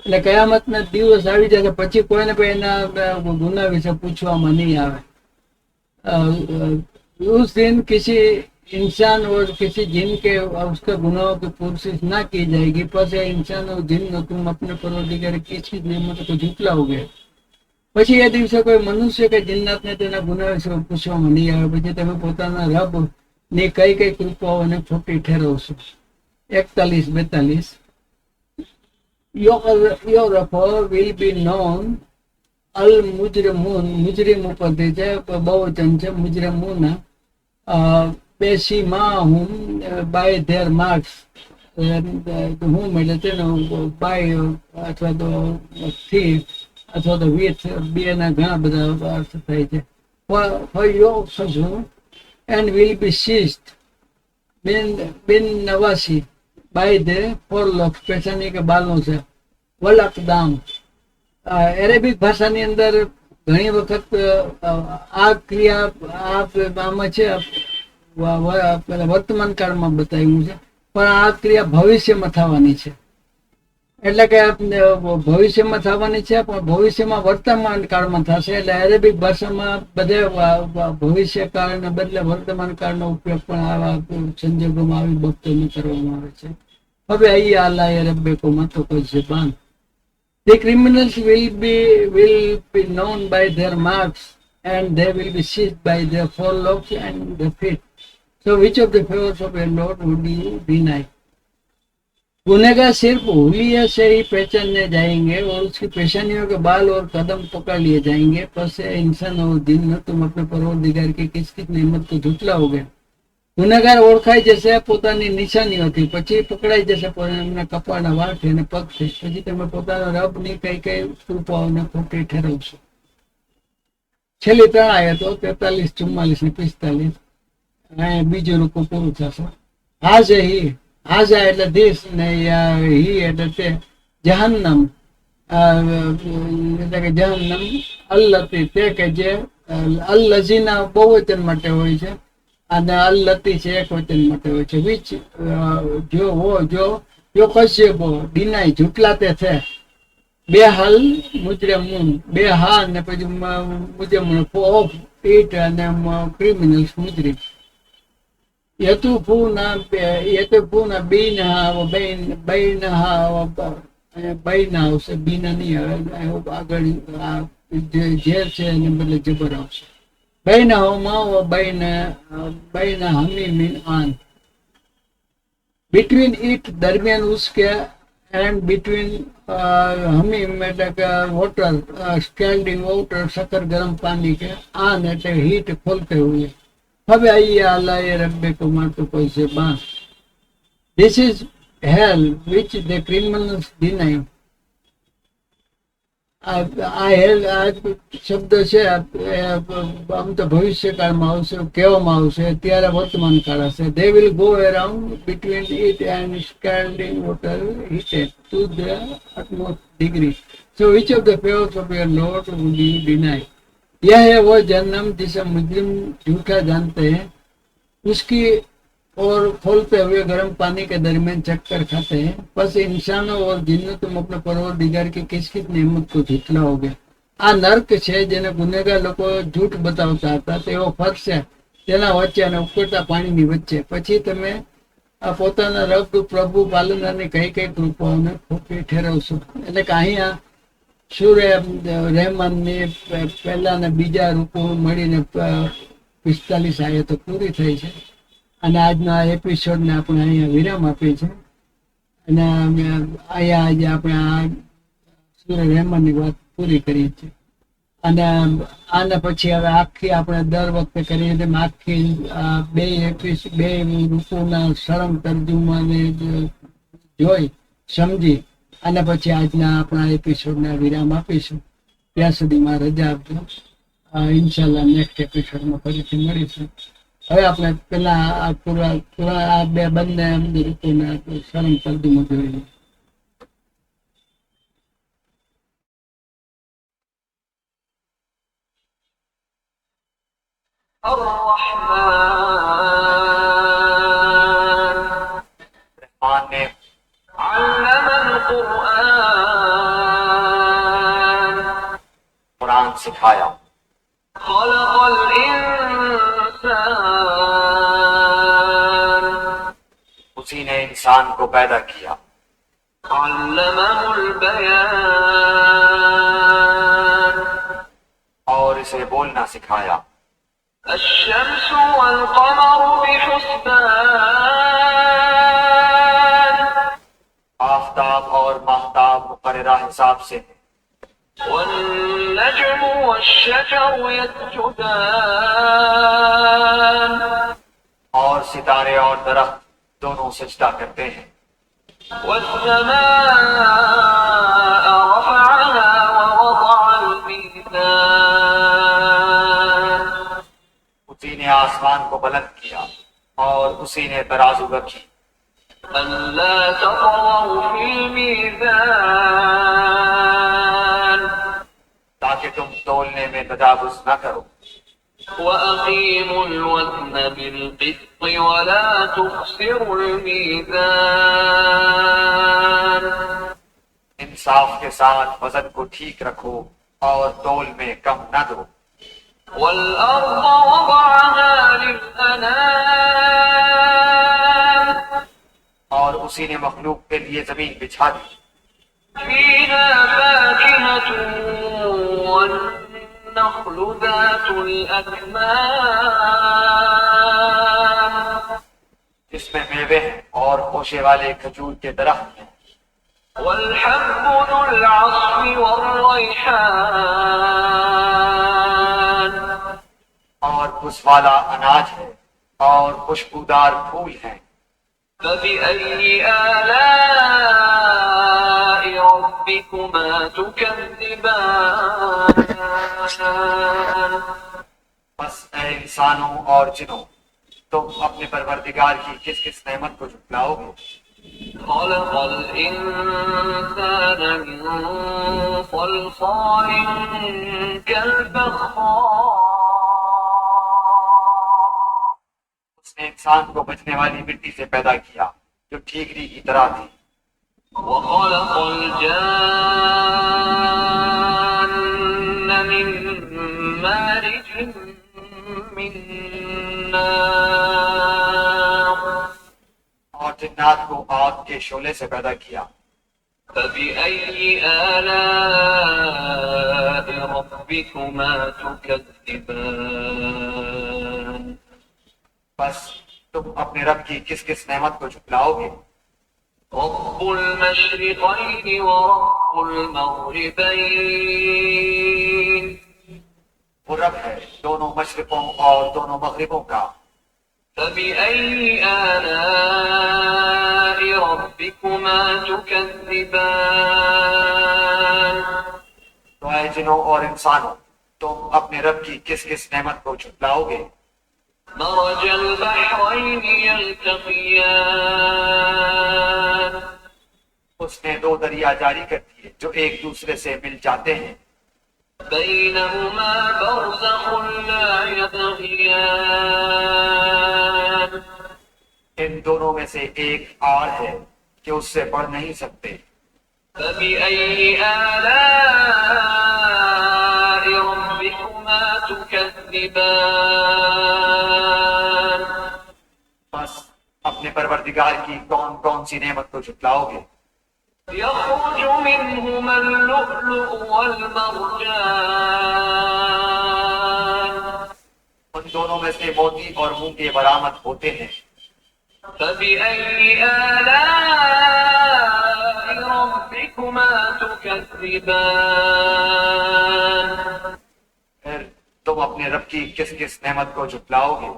એટલે કયામતના દિવસ આવી જશે પછી કોઈને પણ એના ગુના વિશે પૂછવામાં નહીં આવે. उस दिन किसी इंसान और किसी जिन के उसके गुनाहों की पुरसिश ना की जाएगी. बस इंसान और जिन तुम अपने परवरदिगार की चीज नेमतों को झुठलाओगे. પછી એ દિવસે કોઈ મનુષ્ય કે જિન્નાતને તેના ગુના વિશે પૂછવામાં નહીં આવે. પછી તમે પોતાના રબ ની કઈ કઈ કૃપાઓને ખોટી ઠેરવશો. 41-42. Your will be known અલ મુજરમૂન, મુજરીમ ઉપરથી છે, બહુવચન છે મુજરમૂના. બેસીમાહુમ બાય ધેર માર્ક્સ, હું એટલે તેનો બાય અથવા તો થી અથવા તો વિથ, બે ના ઘણા બધા અર્થ થાય છે. એન્ડ વિલ બી સીઝડ બિન નવાસી બાય ધ ફોરલોક, પેશાની કે બાલનો છે. વલકદામ, એરેબિક ભાષાની અંદર ઘણી વખત આ ક્રિયા આમાં છે વર્તમાન કાળમાં બતાવ્યું છે, પણ આ ક્રિયા ભવિષ્યમાં થવાની છે. એટલે કે ભવિષ્યમાં થવાની છે, પણ ભવિષ્યમાં વર્તમાન કાળમાં થશે. એટલે એરેબિક ભાષામાં બધે ભવિષ્ય કાળને બદલે વર્તમાન કાળનો ઉપયોગ પણ આવા સંજોગોમાં આવી બાબતોમાં કરવામાં આવે છે. હવે અહીં આલા એરબે કોમાં તો કઝબાન. The criminals will be known by their marks and they will be seized by their forelocks and the feet. So which of the favors of your Lord would you deny? गुनहगार सिर्फ हुलिया से ही पहचानने जाएंगे और उसकी पेशानियों के बाल और कदम पकड़ लिए जाएंगे। पर से इंसान और जिन्न तुम अपने परवरदिगार की किस किस नेमत को झूठलाओगे। ગુનેગાર ઓળખાય જશે પોતાની નિશાનીઓથી, પછી પકડાઈ જશે એમના કપાળના વાળથી અને પગથી, પછી તમે પોતાના રબની કઈ કઈ કૃપાઓને ખોટી ઠેરવશો। છેલ્લી ત્રણ આયતો 43, 44 ને 45 બીજું રૂપું પૂરું થશે। હાજા એટલે ધીસ ને હી એટલે તે જહન્નમ એટલે કે જહન્નમ અલ્લતી તે કે જે અલ્લઝીના બહુવચન માટે હોય છે અને અલ્લતી છે એક વચન માટે હોય છે। વિચ જો કશ્યપો ડિનાય ઝૂટલાતે છે બે હલ મુજરમૂન બે હા અને પછી મુજરમૂન ઓફ ઇટ અને ક્રિમિનલ્સ મુજરી યતુફૂના બીનહા બૈનહા બૈના આવશે બીના નહીં આવે આગળ ઝેર છે એને બદલે જબર આવશે। بينهما وبين هميم آن between it દરમિયાન उसके and between હમીમ એટલે કે વોટર સ્કેલ્ડિંગ વોટર સકર ગરમ પાણી के आन એટલે हीट खोलते हुए હવે અહીંયા અલ્લાહ એ રબ્બે કો મારતો કોઈ છે બાંસ। This is hell which the criminals deny. આ હેલ આ શબ્દ છે આમ તો ભવિષ્યકાળમાં આવશે કહેવામાં આવશે, ત્યારે વર્તમાન કાળ હશે। They will go around between it and scalding water heated to the utmost degree. So which of the favors of your Lord would you deny? यह है वो जहन्नम जिसे मुजरिम झूठा जानते हैं, उसकी और खोलते हुए गर्म पानी के दरमियान चक्कर खाते हैं। बस इंसानों और जिन्नों तुम अपने परवरदिगार की किस किस नेमत को झूठलाओगे। આ નર્ક છે જેને ગુનેગાર લોકો જૂઠ બતાવતા હતા તેઓ ફરશે તેના વચ્ચે અને ઉકળતા પાણીની વચ્ચે। પછી તમે આ પોતાના રબ પ્રભુ પાલનની કઈ કઈ કૃપાઓને ખોટી ઠેરવશો। એટલે કે અહીંયા સૂર્ય રહેમાનની પહેલા ને બીજા રૂપો મળીને 45 આયતો પૂરી થઈ છે અને આજના એપિસોડને આપણે અહીંયા વિરામ આપીએ છીએ અને અહીંયા આજે આપણે આ સૂર્ય રહેમાનની વાત પૂરી કરીએ છીએ અને આના પછી હવે આખી આપણે દર વખતે કરીએ તેમ આખી બે રૂપોના સરળ તર્જુમાને જોઈ સમજી અને પછી આજના આપણા એપિસોડને વિરામ આપીશું। ત્યાં સુધીમાં રજા આપજો। ઇન્શાલ્લાહ નેક્સ્ટ એપિસોડમાં ફરીથી મળીશું। હવે આપણે પેલા આ બે બંને રૂપોના સરળ તર્જુમો જોઈએ। रहमान ने कुरान सिखाया। उसी ने इंसान को पैदा किया। और इसे बोलना सिखाया। आफ्ताब और महताब मुकर्ररा हिसाब से والنجم والشجر يسجدان और सितारे और दरख्त दोनों सजदा करते हैं। والسماء رفعها ووضع الميزان उसी ने आसमान को बुलंद किया और उसी ने तराजू रखी। अल्ला तग़ौ फिल मीज़ान ताकि तुम तोलने में तजावुज न करो। वअक़ीमुल वज़्न बिल-क़िस्त वला तुख़सिरुल मीज़ान इंसाफ के साथ वजन को ठीक रखो और तोल में कम न दो। वल-अर्ज़ वज़अहा लिल-अनाम और उसी ने मखलूक के लिए जमीन बिछा दी। फीहा फाकिहतुन वन्नख्लु ज़ातु الأكمام جس میں میوے ہیں اور خوشے والے کھجور کے درخت ہیں. والحب ذو العصف والریحان اور بس والا اناج ہے اور خوشبودار پھول ہیں. فبأي آلاء ربكما تكذبان بس اے انسانوں اور جنوں تم اپنے پروردگار کی کس کس نعمت کو جھٹلاؤ گے. خلق الإنسان من صلصال كالفخار اس نے انسان کو بجنے والی مٹی سے پیدا کیا جو ٹھیکری کی طرح تھی. وخلق الجان من مارج من نار اور جنات کو آگ کے شعلے سے پیدا کیا. فبأي آلاء ربكما تكذبان بس تم اپنے رب کی کس کس نعمت کو جھٹلاؤ گے. رب المشرقین ورب المغربین وہ رب ہے دونوں مشرقوں اور دونوں مغربوں کا. فبأي آلاء ربكما تكذبان تو اے جنوں اور انسانوں تم اپنے رب کی کس کس نعمت کو جھٹلاؤ گے. مرج البحرين يلتقيان اس نے دو دریا جاری کر دیے جو ایک دوسرے سے مل جاتے ہیں. بينهما برزخ لا يبغيان ان دونوں میں سے ایک اور ہے کہ اس سے بڑھ نہیں سکتے. فبأي آلاء ربكما تكذبان بس اپنے پروردگار کی کون کون سی نعمت کو جھٹلاؤ گے. يخرج منهما اللؤلؤ والمرجان ان دونوں میں سے موتی اور مونگے برآمد ہوتے ہیں. فبأي آلاء ربكما تكذبان پھر تم اپنے رب کی کس کس نعمت کو جھٹلاؤ گے.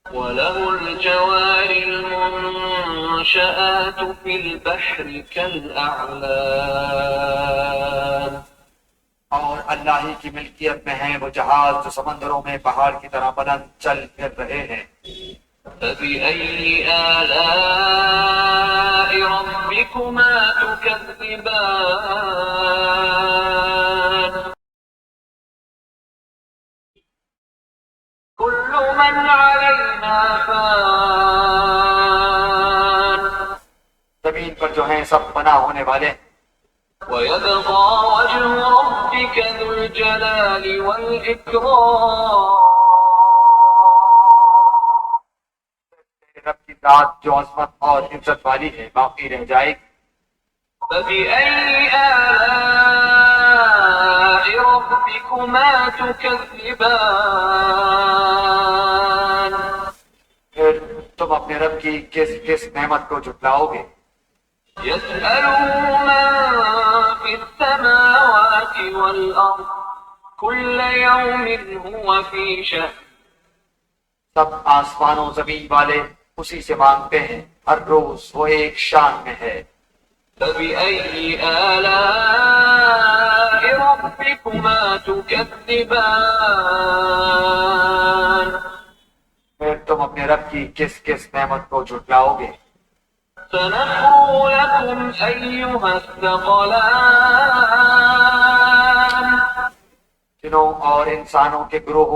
وَلَهُ الْجَوَارِ الْمُنشَآتُ فِي الْبَحْرِ كَالْأَعْلَامِ اور اللہ ہی کی ملکیت میں ہیں وہ جہاز جو سمندروں میں پہاڑ کی طرح بلند چل پھر رہے ہیں. فَبِأَيِّ آلَاءِ رَبِّكُمَا تُكَذِّبَانِ كل من علينا فان زمین پر جو ہیں سب فنا ہونے والے. ويبقى وجه ربك ذو الجلال والإكرام رب کی ذات جو عظمت اور عزت والی ہے باقی رہ جائے گی. فبأي آلاء ربكما تكذبان پھر تم اپنے رب کی کس کس نعمت کو جھٹلاؤ گے. يسأله من في السماوات والأرض كل يوم هو في شأن سب آسمانوں زمین والے اسی سے مانگتے ہیں ہر روز وہ ایک شان میں ہے. فبأي آلاء ربكما تكذبان پھر تم اپنے رب کی کس کس نعمت کو جھٹلاؤ گے. سنفرغ لكم أيها الثقلان جنوں اور انسانوں کے گروہ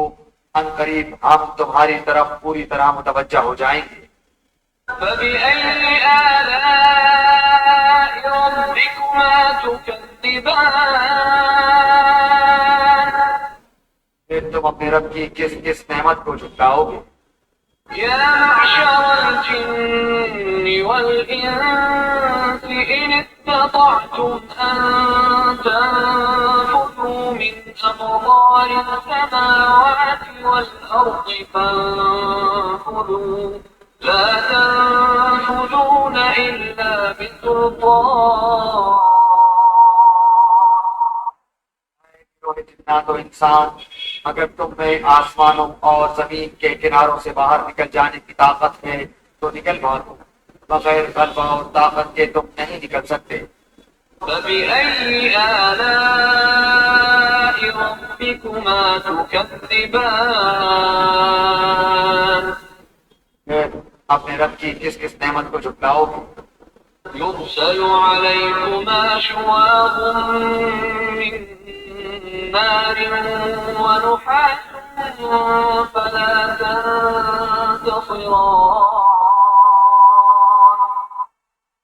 ان قریب ہم تمہاری طرف پوری طرح متوجہ ہو جائیں گے. فبأي آلاء ربكما تكذبان پھر تم اپنے رب کی کس کس نعمت کو جھٹلاؤ گے. يا معشر الجن والإنس إن استطعتم أن تنفذوا من أقطار السماوات والأرض فانفذوا لا تنفذون إلا بسلطان. جنات و انسان، اگر تم میں آسمانوں اور زمین کے کناروں سے باہر نکل جانے کی طاقت ہے تو نکل بھاگو، بغیر غلبہ اور طاقت کے تم نہیں نکل سکتے. فَبِأَيِّ آلَاءِ رَبِّكُمَا تُكَذِّبَانِ. پھر اپنے رب کی کس کس نعمت کو جھٹلاؤ گے؟ يُرْسَلُ عَلَيْكُمَا شُوَاظٌ مِّن نار ونحاس فلا تنتصران.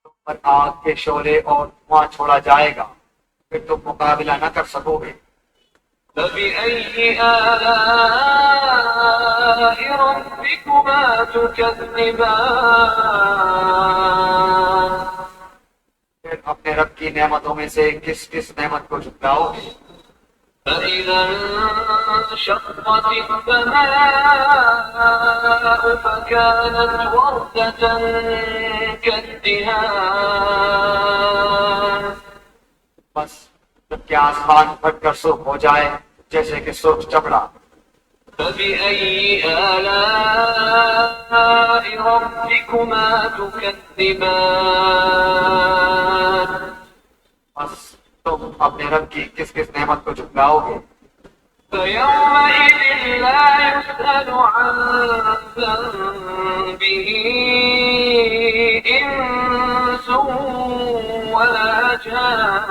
تم پر آگ کے شعلے اور دھواں چھوڑا جائے گا، پھر تم مقابلہ نہ کر سکو گے. فبأي آلاء ربكما تكذبان. پھر اپنے رب کی نعمتوں میں سے کس کس نعمت کو جھٹلاؤ گے؟ فإذا انشقت السماء فكانت وردة كالدهان. بس جب کہ آسمان پھٹ کر سرخ ہو جائے جیسے کہ سرخ چمڑا. فبأي آلاء ربكما تكذبان. بس تم اپنے رب کی کس کس نعمت کو جھٹلاؤ گے؟ فَيَوْمَئِذٍ لَا يُسْأَلُ عَنْ ذَنبِهِ إِنسٌ وَلَا جَانٌ.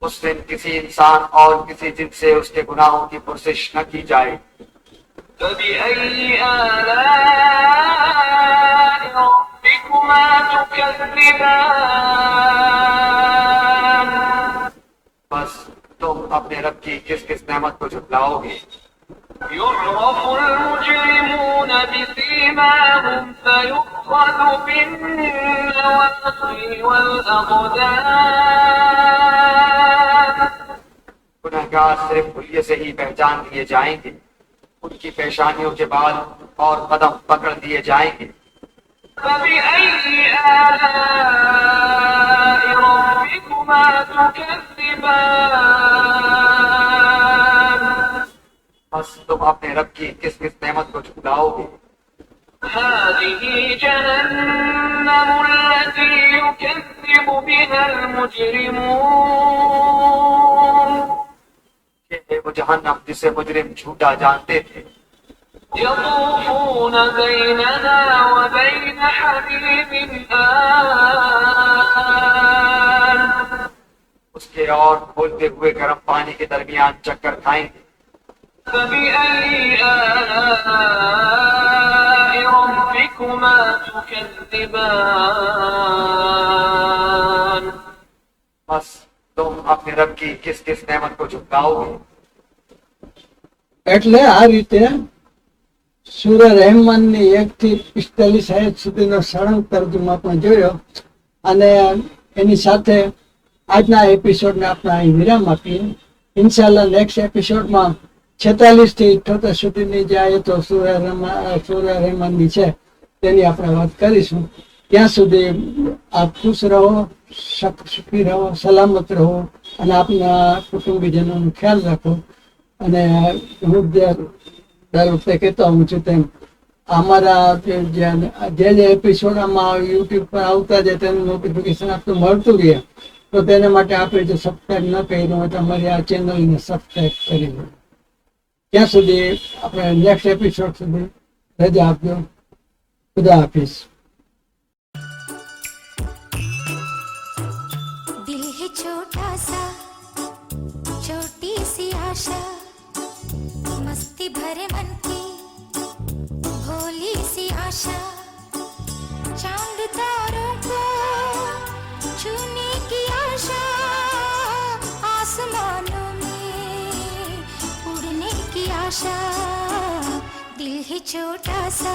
اس دن کسی انسان اور کسی جن سے اس کے گناہوں کی پرسش نہ کی جائے. فَبِأَيِّ آلَاءِ رَبِّكُمَا تُكَذِّبَانِ. بس تم اپنے رب کی کس کس نعمت کو جھٹلاؤ گے؟ يُعْرَفُ الْمُجْرِمُونَ بِسِيمَاهُمْ فَيُؤْخَذُ بِالنَّوَاصِي وَالْأَقْدَامِ. گنہگار صرف خلیے سے ہی پہچان لیے جائیں گے، ان کی پیشانیوں کے بال اور قدم پکڑ دیے جائیں گے. فَبِأَيِّ آلَاءِ رَبِّكُمَا تُكَذِّبَانِ. بس تم اپنے رب کی کس کس نعمت کو جھٹلاؤ گے؟ هَٰذِهِ جَهَنَّمُ الَّتِي يُكَذِّبُ بِهَا الْمُجْرِمُونَ. یہ ہے وہ جہنم جسے مجرم جھوٹا جانتے تھے. يطوفون بينها وبين حميم آن. اس کے اور کھولتے ہوئے گرم پانی کے درمیان چکر کھائیں گے. فبأي آلاء ربكما تكذبان. بس تم اپنے رب کی کس کس نعمت کو جھٹلاؤ گے؟ એટલે આ રીતે સૂરા રહેમાનની 1 થી 45 આયત સુધીનો સળંગ તર્જુમો આપણે જોયો અને એની સાથે આજના એપિસોડને આપણે અહીં વિરામ આપીએ. ઇન્શાલ્લાહ નેક્સ્ટ એપિસોડમાં 46 થી 78 સુધીની જે આયતો સૂરા રહેમાનની છે તેની આપણે વાત કરીશું. ત્યાં સુધી આપ ખુશ રહો, સુખી રહો, સલામત રહો અને આપના કુટુંબીજનોનો ખ્યાલ રાખો. અને હું દર વખતે કહેતો હું છું તેમ અમારા જે એપિસોડ આમાં યુટ્યુબ પર આવતા જાય તેનું નોટિફિકેશન આપતું મળતું રહે તો તેના માટે આપણે જો સબસ્ક્રાઈબ ન કર્યું હોય તો અમારી આ ચેનલને સબસ્ક્રાઈબ કરી લો. ત્યાં સુધી આપણે નેક્સ્ટ એપિસોડ સુધી રજા આપજો. ખુદા હાફિઝ. दिल है छोटा सा, छोटी सी आशा, मस्ती भरे मन की भोली सी आशा, चांद तारों को छूने की आशा, आसमानों में उड़ने की आशा. दिल है छोटा सा.